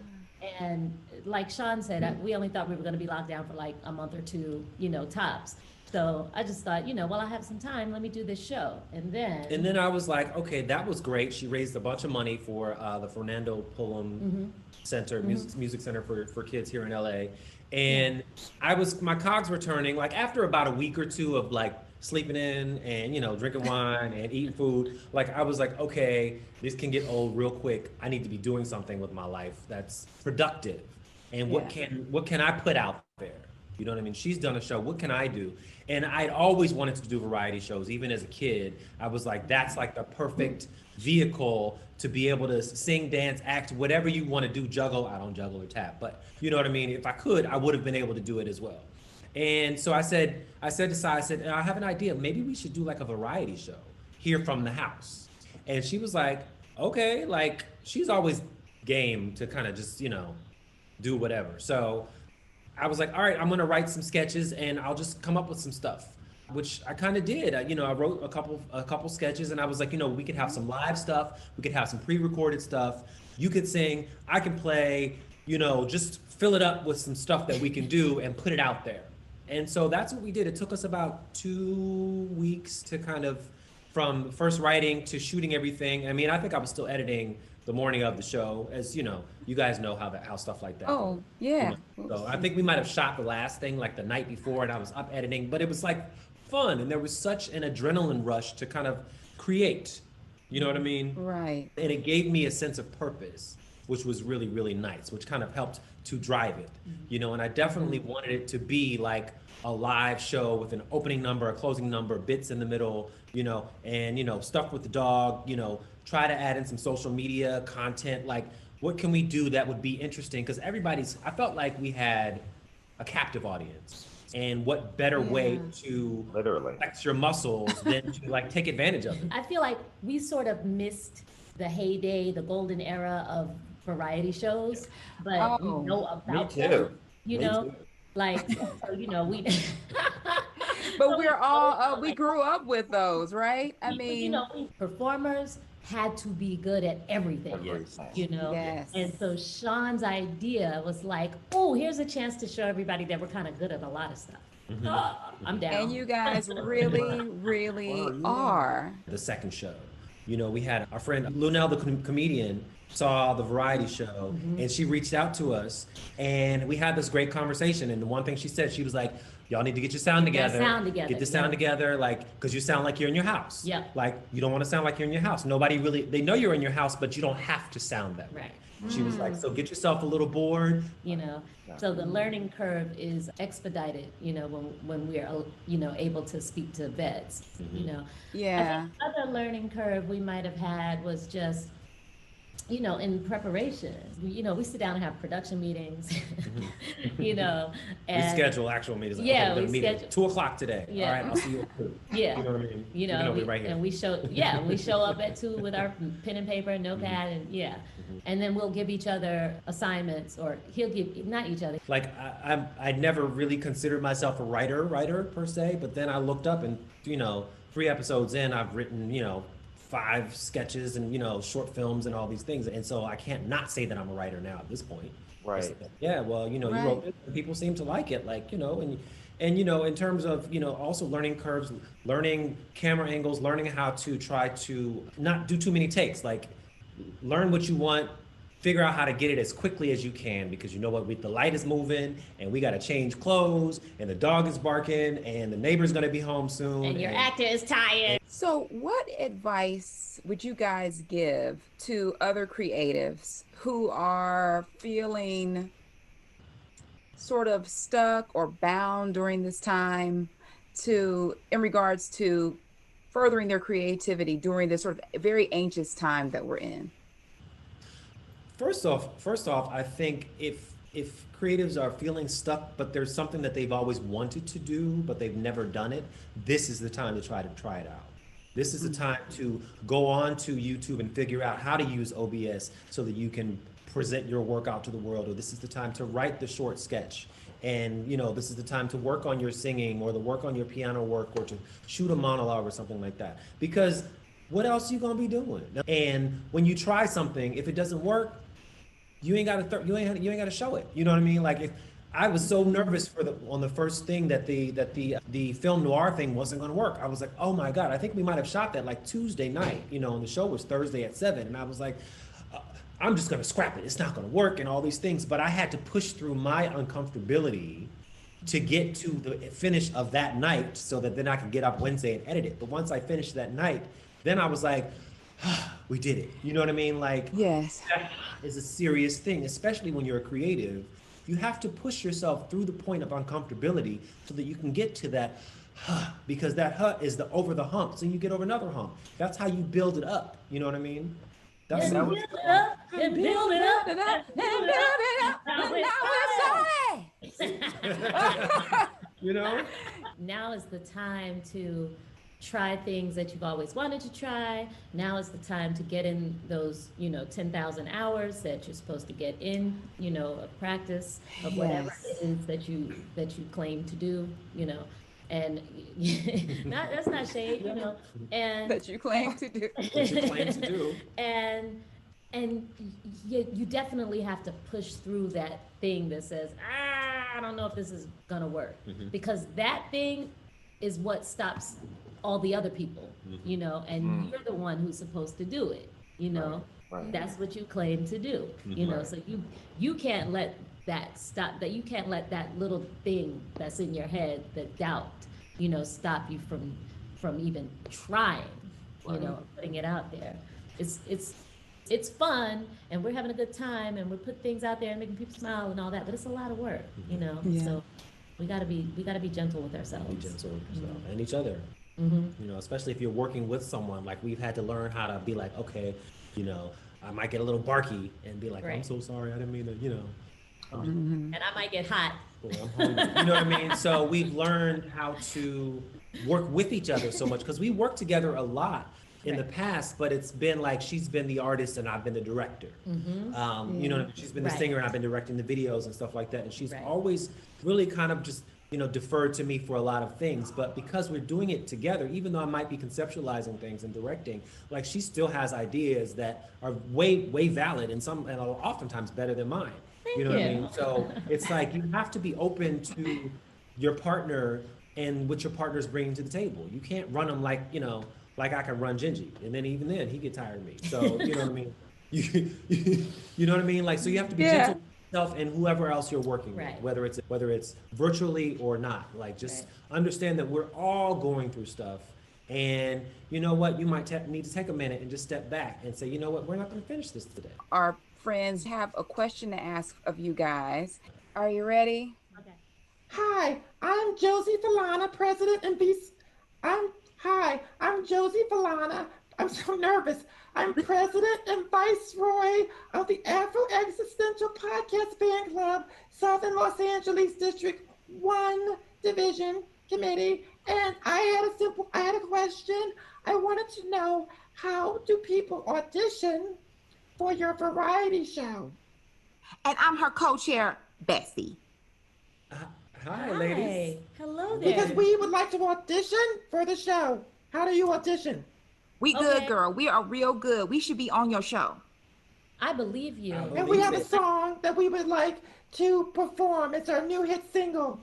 And like Sean said, we only thought we were gonna be locked down for like a month or two, tops. So I just thought, I have some time, let me do this show. And then I was like, okay, that was great. She raised a bunch of money for the Fernando Pullum Center, music center for kids here in LA. And my cogs were turning, like after about a week or two of like sleeping in and, drinking wine and eating food, like I was like, okay, this can get old real quick. I need to be doing something with my life that's productive. And what can I put out there? You know what I mean? She's done a show, what can I do? And I'd always wanted to do variety shows, even as a kid. I was like, that's like the perfect vehicle to be able to sing, dance, act, whatever you want to do, juggle. I don't juggle or tap, but you know what I mean? If I could, I would have been able to do it as well. And so I said to Sai, I have an idea. Maybe we should do like a variety show here from the house. And she was like, okay, like she's always game to kind of just, do whatever. So I was like, all right, I'm gonna write some sketches and I'll just come up with some stuff, which I kind of did. I wrote a couple sketches, and I was like, we could have some live stuff, we could have some pre-recorded stuff. You could sing, I can play, just fill it up with some stuff that we can do and put it out there. And so that's what we did. It took us about 2 weeks to kind of from first writing to shooting everything. I mean, I think I was still editing the morning of the show, as you know, you guys know how stuff like that Oh, goes, yeah. you know? So I think we might have shot the last thing like the night before, and I was up editing, but it was like fun, and there was such an adrenaline rush to kind of create, you know what I mean? Right. And it gave me a sense of purpose, which was really, really nice, which kind of helped to drive it, you know, and I definitely wanted it to be like a live show with an opening number, a closing number, bits in the middle, you know, and, you know, stuff with the dog, you know, try to add in some social media content, like what can we do that would be interesting? Because I felt like we had a captive audience. And what better way to literally flex your muscles than to like take advantage of it? I feel like we sort of missed the heyday, the golden era of variety shows, but we know about them, you know, like, so, you know, we. But we're all, we grew up with those, right? I mean, you know, performers had to be good at everything, you know? Yes. And so Sean's idea was like, oh, here's a chance to show everybody that we're kind of good at a lot of stuff. I'm down. And you guys really, really are. The second show, you know, we had our friend Lunel, the comedian, saw the variety show, and she reached out to us, and we had this great conversation. And the one thing she said, she was like, y'all need to get your sound together. Get the sound together, like, because you sound like you're in your house. Yeah. Like, you don't want to sound like you're in your house. Nobody really, they know you're in your house, but you don't have to sound that way. She was like, so get yourself a little board. You know, so the learning curve is expedited, you know, when we are, you know, able to speak to vets, you know. Yeah. I think other learning curve we might have had was just, you know, in preparation, you know, we sit down and have production meetings, you know, and we schedule actual meetings. Like, yeah, okay, we schedule 2:00 today. Yeah. All right, I'll see you at 2. Yeah. You know what I mean? You know, Even though we're right here. and we show up at 2 with our pen and paper and notepad, and and then we'll give each other assignments, or he'll give, not each other. Like I never really considered myself a writer per se, but then I looked up and, you know, 3 episodes in, I've written, you know, 5 sketches and, you know, short films and all these things. And so I can't not say that I'm a writer now at this point. Right. Yeah, well, you know, you wrote it, and people seem to like it, like, you know, and you know, in terms of, you know, also learning curves, learning camera angles, learning how to try to not do too many takes, like learn what you want, figure out how to get it as quickly as you can, because you know what, the light is moving and we got to change clothes and the dog is barking and the neighbor's going to be home soon. And your actor is tired. So what advice would you guys give to other creatives who are feeling sort of stuck or bound during this time in regards to furthering their creativity during this sort of very anxious time that we're in? First off, I think if creatives are feeling stuck, but there's something that they've always wanted to do, but they've never done it, this is the time to try it out. This is the time to go on to YouTube and figure out how to use OBS so that you can present your work out to the world, or this is the time to write the short sketch. And, you know, this is the time to work on your singing or to work on your piano work or to shoot a monologue or something like that. Because what else are you gonna be doing? And when you try something, if it doesn't work, you ain't gotta show it. You know what I mean? Like, if I was so nervous on the first thing that the film noir thing wasn't gonna work. I was like, oh my God, I think we might have shot that like Tuesday night, you know, and the show was Thursday at 7. And I was like, I'm just gonna scrap it. It's not gonna work and all these things. But I had to push through my uncomfortability to get to the finish of that night so that then I could get up Wednesday and edit it. But once I finished that night, then I was like, we did it. You know what I mean? Like, yes, that is a serious thing, especially when you're a creative. You have to push yourself through the point of uncomfortability so that you can get to that, because that is the over the hump. So you get over another hump. That's how you build it up. You know what I mean? That's build it up, and build it up, and build it up. You know? Now is the time to try things that you've always wanted to try. Now is the time to get in those, you know, 10,000 hours that you're supposed to get in, you know, a practice of whatever it is that you claim to do, you know. And that's not shade, you know. And that you claim to do. That you claim to do. And you definitely have to push through that thing that says, I don't know if this is gonna work, because that thing is what stops all the other people, you know, and you're the one who's supposed to do it, you know. Right. That's what you claim to do, you know. So you can't let that stop, that you can't let that little thing that's in your head, the doubt, you know, stop you from even trying, you know, putting it out there. It's fun, and we're having a good time, and we put things out there and making people smile and all that, but it's a lot of work, you know. So we gotta be gentle with ourselves. Be gentle with yourself and each other. You know, especially if you're working with someone, like we've had to learn how to be like, okay, you know, I might get a little barky and be like, I'm so sorry, I didn't mean to, you know. And I might get hot. Well, I'm hungry. You know what I mean? So we've learned how to work with each other so much, because we work together a lot in the past, but it's been like she's been the artist and I've been the director. You know, she's been the singer and I've been directing the videos and stuff like that. And she's always really kind of just, you know, deferred to me for a lot of things. But because we're doing it together, even though I might be conceptualizing things and directing, like she still has ideas that are way valid and oftentimes better than mine. You know what I mean? So it's like you have to be open to your partner and what your partner's bringing to the table. You can't run them like, you know, like I can run Gingy, and then even then he get tired of me. So you know what I mean? You know what I mean? Like, so you have to be gentle with yourself and whoever else you're working with, whether it's virtually or not. Like, just understand that we're all going through stuff, and you know what? You might need to take a minute and just step back and say, you know what? We're not going to finish this today. Our friends have a question to ask of you guys. Are you ready? Okay. Hi, I'm Josie Falana, president and vice. I'm Josie Falana. I'm so nervous. I'm president and viceroy of the Afro-Existential Podcast Fan Club, Southern Los Angeles District 1 Division Committee. And I had a question. I wanted to know, how do people audition for your variety show? And I'm her co-chair, Bessie. Hi, ladies. Hello there. Because we would like to audition for the show. How do you audition? We good, girl. We are real good. We should be on your show. I believe you. And we have a song that we would like to perform. It's our new hit single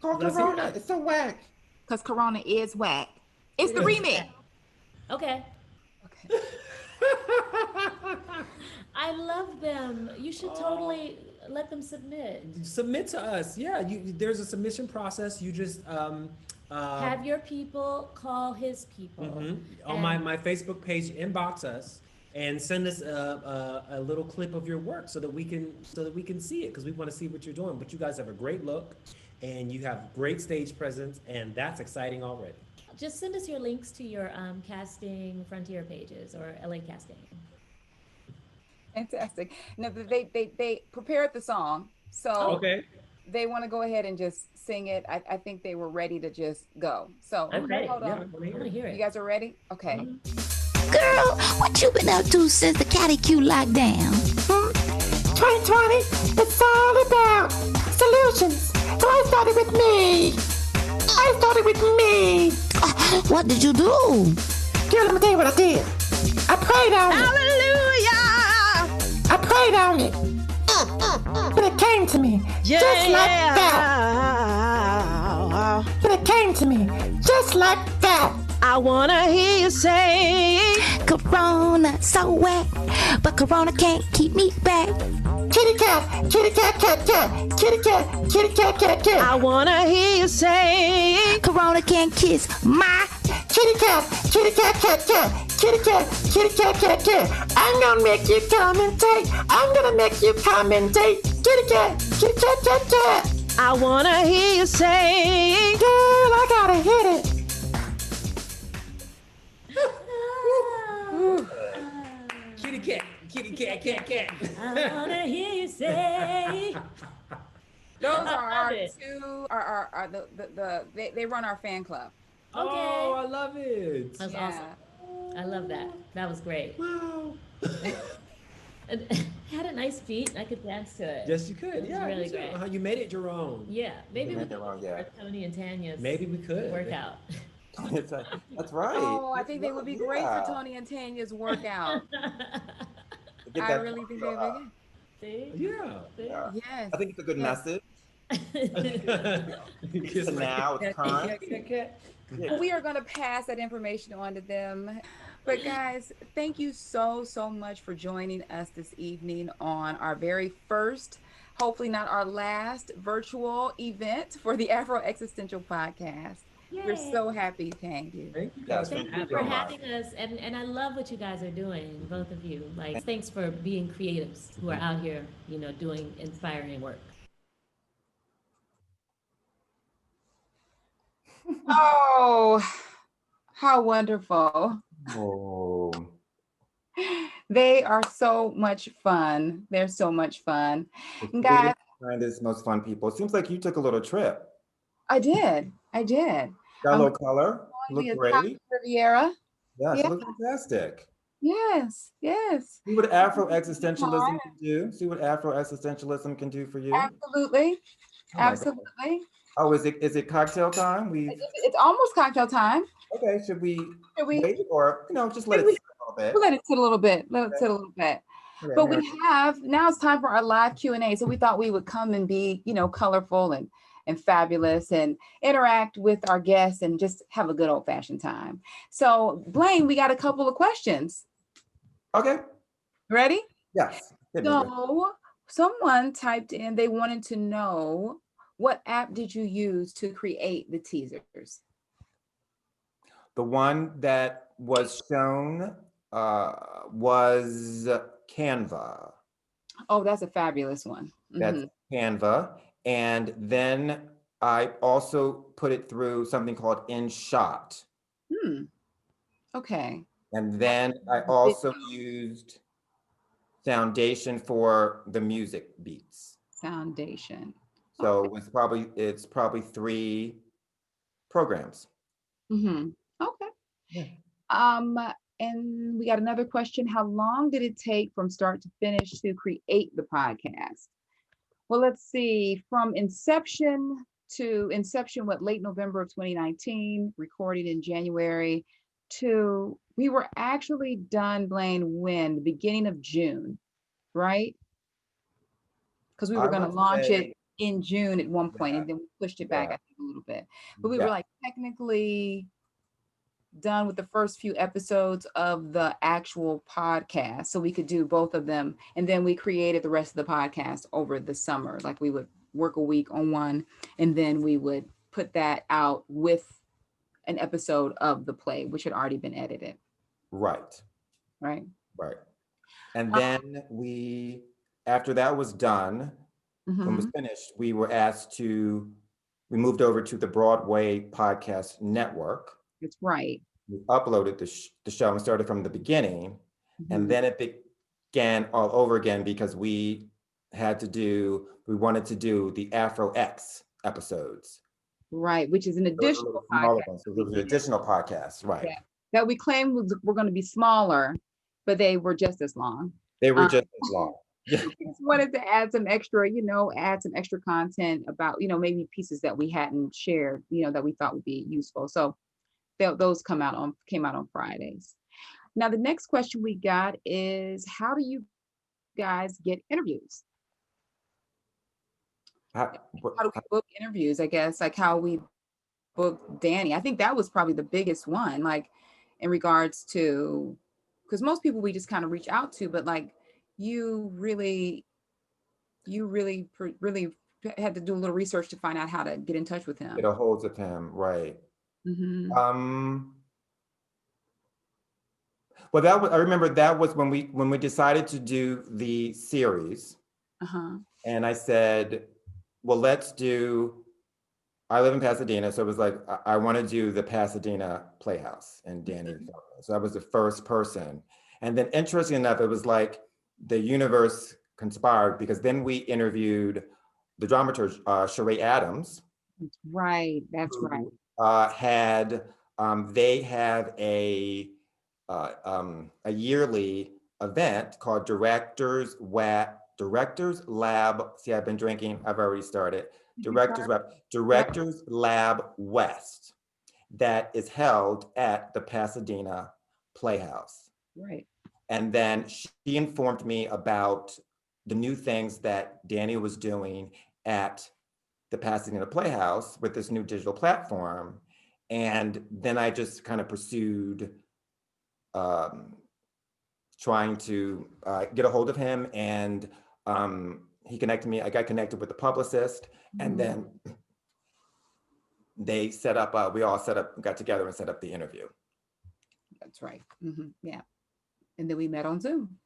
called Corona. It's so whack. Because Corona is whack. It's the remix. Okay. I love them. You should totally let them submit. Submit to us. Yeah, there's a submission process. You just have your people call his people. On my Facebook page, inbox us and send us a little clip of your work so that we can see it, because we want to see what you're doing. But you guys have a great look and you have great stage presence, and that's exciting already. Just send us your links to your casting Frontier pages or LA Casting. Fantastic. No, they prepared the song, so they want to go ahead and just sing it. I think they were ready to just go. So I'm ready. Hold on. I want to hear it. You guys are ready? Okay. Girl, what you been up to since the Catty Q lockdown? 2020, it's all about solutions. So I started with me. What did you do? Girl, let me tell you what I did. I prayed on it. Hallelujah! I prayed on it. But it came to me just like that. But it came to me just like that. I wanna hear you say, Corona so wet, but Corona can't keep me back. Kitty cat, kitty cat, cat, cat, kitty cat, kitty cat, cat, cat. I wanna hear you say, Corona can't kiss my kitty cat, kitty cat, cat, cat, kitty cat, kitty cat, cat, cat. I'm gonna make you commentate. I'm gonna make you commentate. Kitty cat, cat, cat. I wanna hear you say, girl, I gotta hit it. Kitty cat. I wanna hear you say. Those are our two. They run our fan club. Okay. Oh, I love it. That's awesome. I love that. That was great. Wow. It had a nice beat. I could dance to it. Yes, you could. It was Yeah, really great. You made it your own. Yeah, maybe we made could it wrong, for Tony and Tanya's. Maybe we could workout. That's right. Oh, I think they would be great for Tony and Tanya's workout. I really think they would. See? Yeah. Yes. I think it's a good message. So now it's current. We are going to pass that information on to them. But guys, thank you so much for joining us this evening on our very first, hopefully not our last, virtual event for the Afro-Existential Podcast. Yay. We're so happy. Thank you. Thank you for having us, and I love what you guys are doing, both of you. Like, thanks for being creatives who are out here, doing inspiring work. Oh, how wonderful. Oh. They are so much fun. They're so much fun. Guys, Kindest, most fun people. It seems like you took a little trip. I did. Got a little color. Look great. Riviera. Yes, you look fantastic. Yes. See what Afro-Existentialism can do. See what Afro-Existentialism can do for you. Absolutely. Absolutely. Oh, is it cocktail time? It's almost cocktail time. Okay, should we wait or just let it sit a little bit? We'll let it sit a little bit. Okay, but we have now it's time for our live Q&A. So we thought we would come and be, colorful and fabulous and interact with our guests and just have a good old-fashioned time. So Blaine, we got a couple of questions. Okay. Ready? Yes. So someone typed in, they wanted to know, what app did you use to create the teasers? The one that was shown was Canva. Oh, that's a fabulous one. That's Canva. And then I also put it through something called InShot. Okay. And then I also used Foundation for the music beats. Foundation. So it's probably 3 programs. Okay. Yeah. And we got another question. How long did it take from start to finish to create the podcast? Well, let's see. From inception, late November of 2019, recorded in January, to we were actually done, Blaine, the beginning of June, right? Because we were going to launch it in June at one point, and then we pushed it back, I think, a little bit. But we were like technically done with the first few episodes of the actual podcast, so we could do both of them. And then we created the rest of the podcast over the summer. Like we would work a week on one, and then we would put that out with an episode of the play, which had already been edited. Right. And then after that was done, when it was finished, we were asked we moved over to the Broadway Podcast Network. That's right. We uploaded the show and started from the beginning. And then it began all over again because we wanted to do the Afro-X episodes. Right, which is an additional podcast. So those are additional podcasts, right. Yeah. That we claimed were going to be smaller, but they were just as long. They were just as long. We just wanted to add some extra content about, maybe pieces that we hadn't shared, that we thought would be useful. So those came out on Fridays. Now, the next question we got is, how do you guys get interviews? How do we book interviews? I guess like how we booked Danny. I think that was probably the biggest one, like in regards to, because most people we just kind of reach out to, but like you really had to do a little research to find out how to get in touch with him. Get a hold of him, right? Well, I remember that was when we decided to do the series, and I said, well, I live in Pasadena, so it was like, I want to do the Pasadena Playhouse, and Danny. So that was the first person. And then interesting enough, it was like the universe conspired, because then we interviewed the dramaturg, Sheree Adams. Right, that's right. They have a yearly event called Directors Lab. See, I've been drinking. I've already started. Directors Lab West, that is held at the Pasadena Playhouse. Right. And then she informed me about the new things that Danny was doing at the Pasadena Playhouse with this new digital platform. And then I just kind of pursued trying to get a hold of him, and he connected me. I got connected with the publicist, and then they set up, we all got together and set up the interview. That's right. Yeah. And then we met on Zoom.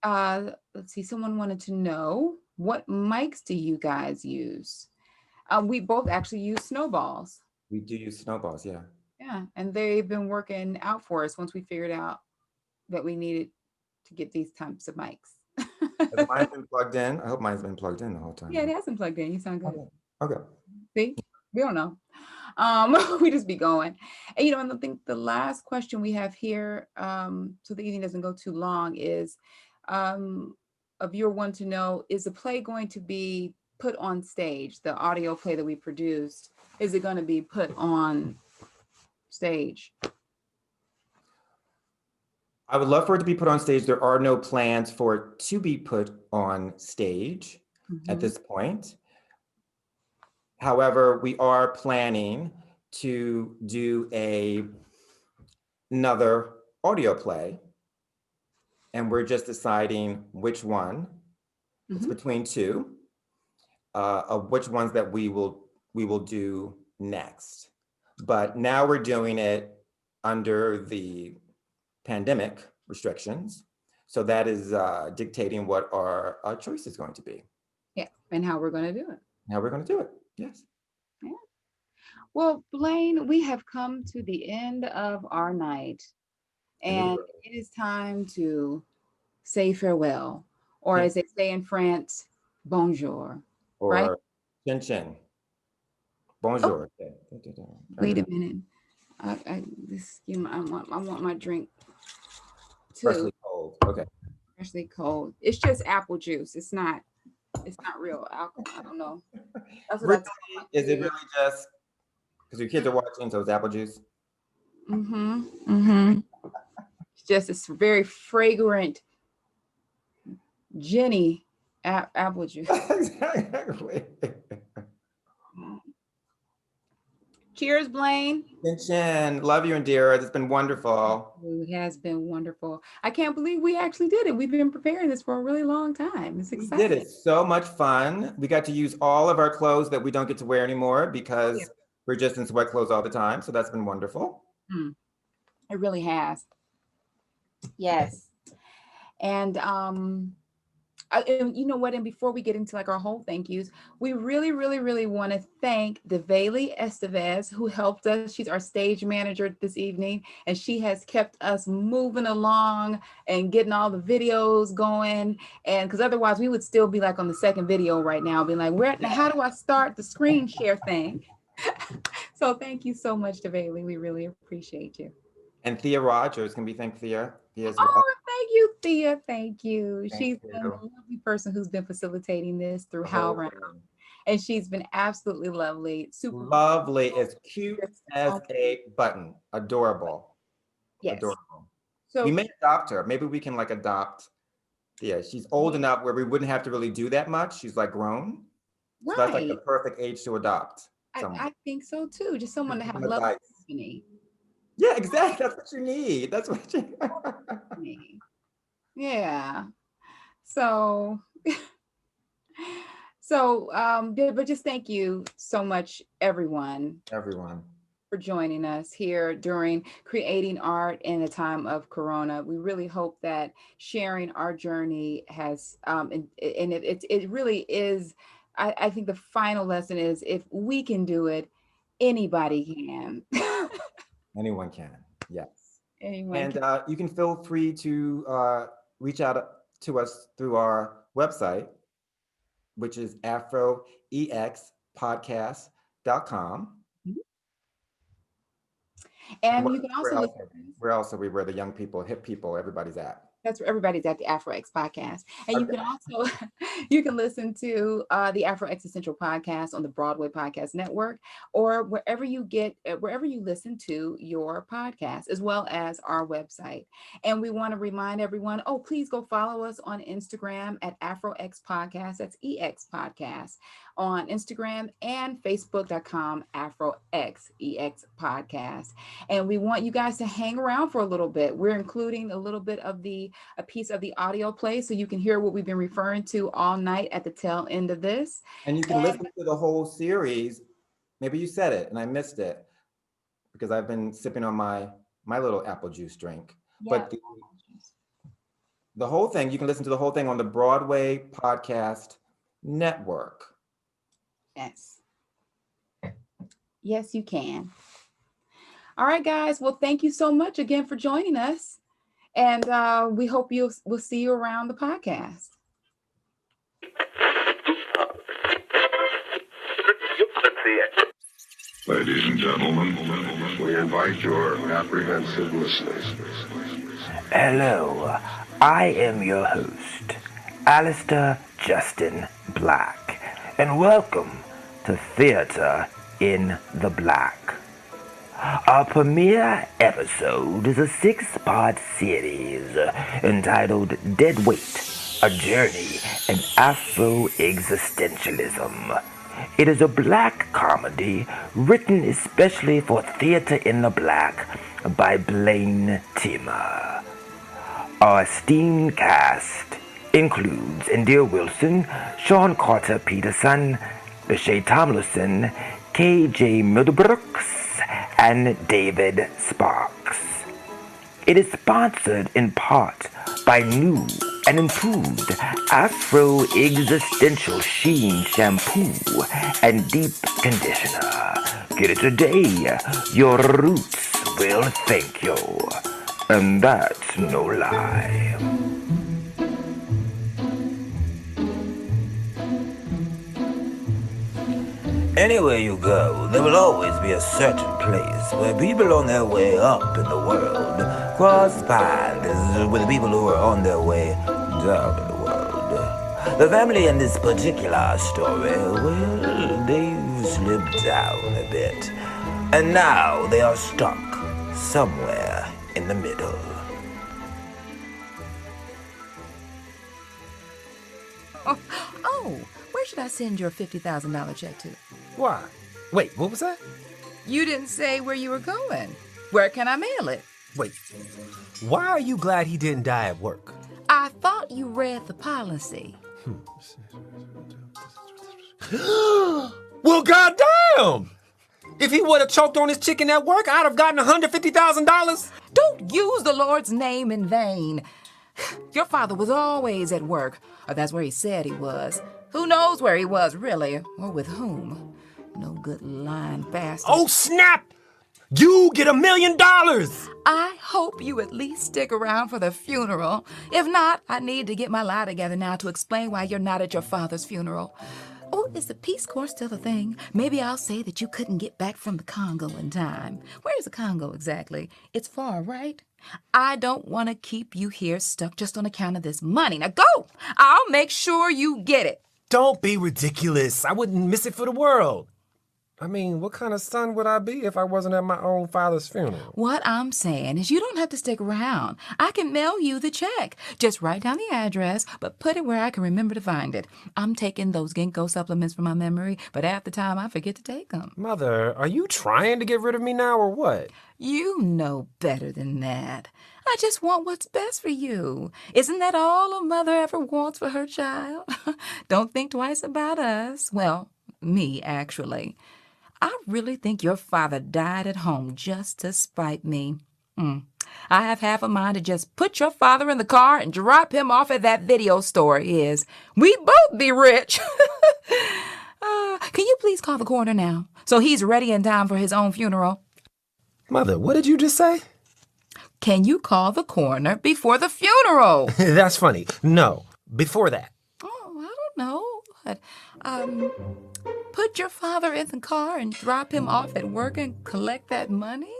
Let's see, someone wanted to know, what mics do you guys use? We both actually use snowballs. We do use snowballs, yeah. Yeah, and they've been working out for us once we figured out that we needed to get these types of mics. Has mine been plugged in? I hope mine's been plugged in the whole time. Yeah, it hasn't plugged in. You sound good. Okay. See, we don't know. We just be going. And, you know, and I think the last question we have here, so the evening doesn't go too long, is a viewer want to know, is the play going to be put on stage? The audio play that we produced, is it going to be put on stage? I would love for it to be put on stage. There are no plans for it to be put on stage at this point. However, we are planning to do another audio play, and we're just deciding which one. It's between two of which ones that we will do next. But now we're doing it under the pandemic restrictions, so that is dictating what our choice is going to be. Yeah, and how we're going to do it. Yes. Yeah. Well, Blaine, we have come to the end of our night, and it is time to say farewell, or as they say in France, bonjour. Or right? Chin chin. Bonjour. Oh. Wait a minute. I want my drink too. Freshly cold. Okay. Freshly cold. It's just apple juice. It's not real alcohol. I don't know. That's what Really, is it really just because your kids are watching, so it's apple juice? It's just this very fragrant Jenny apple juice. Exactly. Cheers, Blaine. Chin. Love you, Indira. It's been wonderful. It has been wonderful. I can't believe we actually did it. We've been preparing this for a really long time. It's exciting. We did it. So much fun. We got to use all of our clothes that we don't get to wear anymore because we're just in sweat clothes all the time. So that's been wonderful. It really has. Yes. And you know what? And before we get into like our whole thank yous, we really want to thank Develi Estevez, who helped us. She's our stage manager this evening, and she has kept us moving along and getting all the videos going. And because otherwise we would still be like on the second video right now, being like, how do I start the screen share thing? So thank you so much, Develi. We really appreciate you. And Thea Rogers, can we thank Thea as well? Oh, thank you, Thea. Thank you. She's been a lovely person who's been facilitating this through HowlRound. And she's been absolutely lovely. Super lovely, as cute as a button. Adorable. Yes. Adorable. So we may adopt her. Maybe we can like adopt Thea. She's old enough where we wouldn't have to really do that much. She's like grown. So that's like the perfect age to adopt. I think so too. Just someone to have love and company. Yeah, exactly. That's what you need. That's what you need. Yeah. So, but just thank you so much, everyone. For joining us here during creating art in a time of Corona. We really hope that sharing our journey has, and it really is, I think the final lesson is, if we can do it, anybody can. Anyone can, yes. Anyone and you can feel free to reach out to us through our website, which is Afro-Expodcast.com. And you can also where the young people, hip people, everybody's at. That's where everybody's at, the Afro-X Podcast. And you can also, you can listen to the Afro-Existential Podcast on the Broadway Podcast Network, or wherever you listen to your podcast, as well as our website. And we want to remind everyone, please go follow us on Instagram at Afro-X Podcast. That's EX Podcast on Instagram, and Facebook.com Afro-X EX Podcast. And we want you guys to hang around for a little bit. We're including a little bit of a piece of the audio play so you can hear what we've been referring to all night at the tail end of this. And you can listen to the whole series. Maybe you said it and I missed it because I've been sipping on my little apple juice drink. Yeah. But the whole thing, you can listen to the whole thing on the Broadway Podcast Network. Yes. Yes, you can. All right, guys. Well, thank you so much again for joining us. And we hope we'll see you around the podcast. Ladies and gentlemen, we invite your apprehensive listeners. Hello, I am your host, Alistair Justin Black, and welcome to Theater in the Black. Our premiere episode is a 6-part series entitled Dead Weight, A Journey in Afro-Existentialism. It is a black comedy written especially for Theater in the Black by Blaine Sparks-Teamer. Our esteemed cast includes Indira Wilson, Sean Carter Peterson, Lachey Tomlinson, KJ Middlebrooks, and David Sparks. It is sponsored in part by new and improved Afro-Existential Sheen Shampoo and Deep Conditioner. Get it today. Your roots will thank you. And that's no lie. Anywhere you go, there will always be a certain place where people on their way up in the world cross paths with people who are on their way down in the world. The family in this particular story, well, they've slipped down a bit. And now they are stuck somewhere in the middle. Oh, where should I send your $50,000 check to? Why? Wait, what was that? You didn't say where you were going. Where can I mail it? Wait, why are you glad he didn't die at work? I thought you read the policy. Well, goddamn! If he would have choked on his chicken at work, I'd have gotten $150,000. Don't use the Lord's name in vain. Your father was always at work, or that's where he said he was. Who knows where he was, really, or with whom? No good lying bastard. Oh, snap! You get $1 million! I hope you at least stick around for the funeral. If not, I need to get my lie together now to explain why you're not at your father's funeral. Oh, is the Peace Corps still a thing? Maybe I'll say that you couldn't get back from the Congo in time. Where is the Congo exactly? It's far, right? I don't want to keep you here stuck just on account of this money. Now go! I'll make sure you get it. Don't be ridiculous. I wouldn't miss it for the world. I mean, what kind of son would I be if I wasn't at my own father's funeral? What I'm saying is you don't have to stick around. I can mail you the check. Just write down the address, but put it where I can remember to find it. I'm taking those ginkgo supplements from my memory, but half the time I forget to take them. Mother, are you trying to get rid of me now or what? You know better than that. I just want what's best for you. Isn't that all a mother ever wants for her child? Don't think twice about us. Well, me, actually. I really think your father died at home just to spite me. I have half a mind to just put your father in the car and drop him off at that video store of his. We'd both be rich. Can you please call the coroner now so he's ready in time for his own funeral? Mother, what did you just say? Can you call the coroner before the funeral? That's funny. No, before that. Oh, I don't know. But, put your father in the car and drop him off at work and collect that money?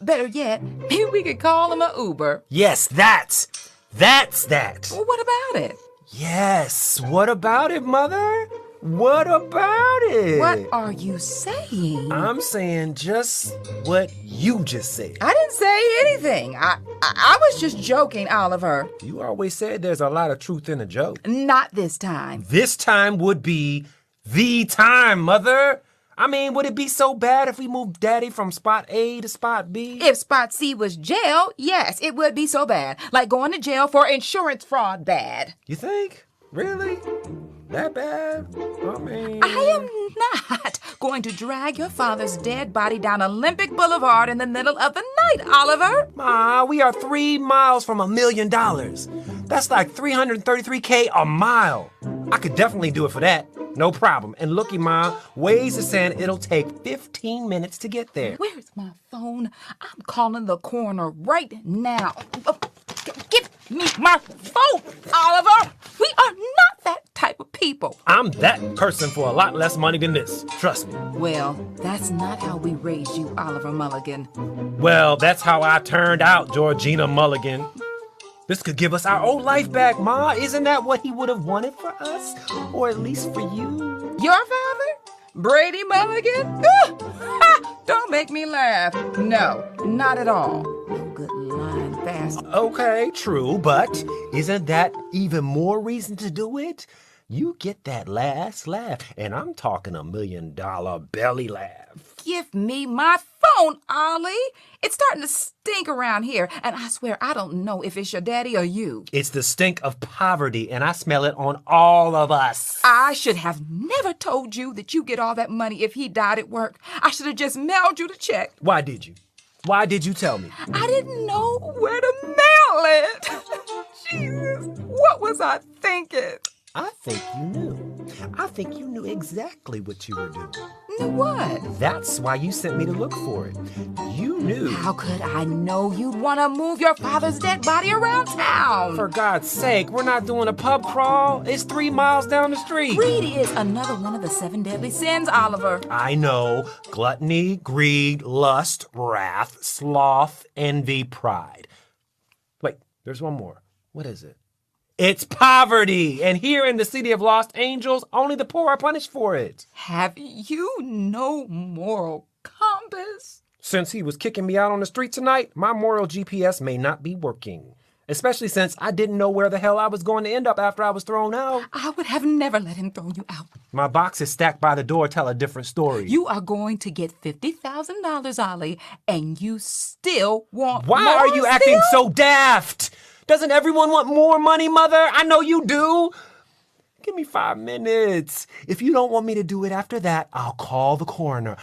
Better yet, maybe we could call him an Uber. Yes, that! That's that. Well, what about it? Yes, what about it, Mother? What about it? What are you saying? I'm saying just what you just said. I didn't say anything. I was just joking, Oliver. You always said there's a lot of truth in a joke. Not this time. This time would be the time, Mother. I mean, would it be so bad if we moved Daddy from spot A to spot B? If spot C was jail, yes, it would be so bad. Like going to jail for insurance fraud bad. You think? Really? That bad? I am not going to drag your father's dead body down Olympic Boulevard in the middle of the night, Oliver. Ma, we are 3 miles from $1 million. That's like $333K a mile. I could definitely do it for that. No problem. And looky, Ma, Waze is saying it'll take 15 minutes to get there. Where's my phone? I'm calling the coroner right now. Give me my phone, Oliver. We are not that type of people. I'm that person for a lot less money than this. Trust me. Well, that's not how we raised you, Oliver Mulligan. Well, that's how I turned out, Georgina Mulligan. This could give us our old life back, Ma. Isn't that what he would have wanted for us? Or at least for you? Your father? Brady Mulligan? Don't make me laugh. No, not at all. No good lying bastard. Okay, true, but isn't that even more reason to do it? You get that last laugh, and I'm talking $1 million belly laugh. Give me my phone, Ollie. It's starting to stink around here, and I swear I don't know if it's your daddy or you. It's the stink of poverty, and I smell it on all of us. I should have never told you that you get all that money if he died at work. I should have just mailed you the check. Why did you? Why did you tell me? I didn't know where to mail it. Jesus, what was I thinking? I think you knew. I think you knew exactly what you were doing. Knew what? That's why you sent me to look for it. You knew. How could I know you'd want to move your father's dead body around town? For God's sake, we're not doing a pub crawl. It's 3 miles down the street. Greed is another one of the 7 deadly sins, Oliver. I know. Gluttony, greed, lust, wrath, sloth, envy, pride. Wait, there's one more. What is it? It's poverty. And here in the city of Lost Angels, only the poor are punished for it. Have you no moral compass? Since he was kicking me out on the street tonight, my moral GPS may not be working. Especially since I didn't know where the hell I was going to end up after I was thrown out. I would have never let him throw you out. My boxes stacked by the door tell a different story. You are going to get $50,000, Ollie, and you still want Why more are you acting so daft? Doesn't everyone want more money, Mother? I know you do. Give me 5 minutes. If you don't want me to do it after that, I'll call the coroner.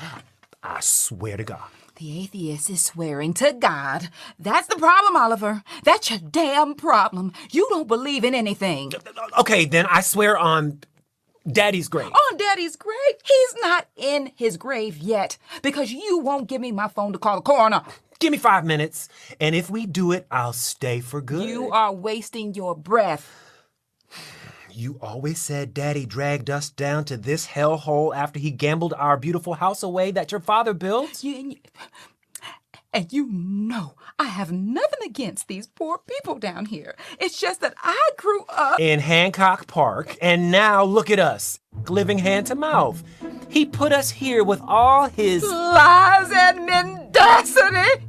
I swear to God. The atheist is swearing to God. That's the problem, Oliver. That's your damn problem. You don't believe in anything. Okay, then I swear on Daddy's grave. On Daddy's grave? He's not in his grave yet because you won't give me my phone to call the coroner. Give me 5 minutes, and if we do it, I'll stay for good. You are wasting your breath. You always said Daddy dragged us down to this hellhole after he gambled our beautiful house away that your father built. And you know I have nothing against these poor people down here. It's just that I grew up in Hancock Park, and now look at us, living hand to mouth. He put us here with all his lies and mendacity.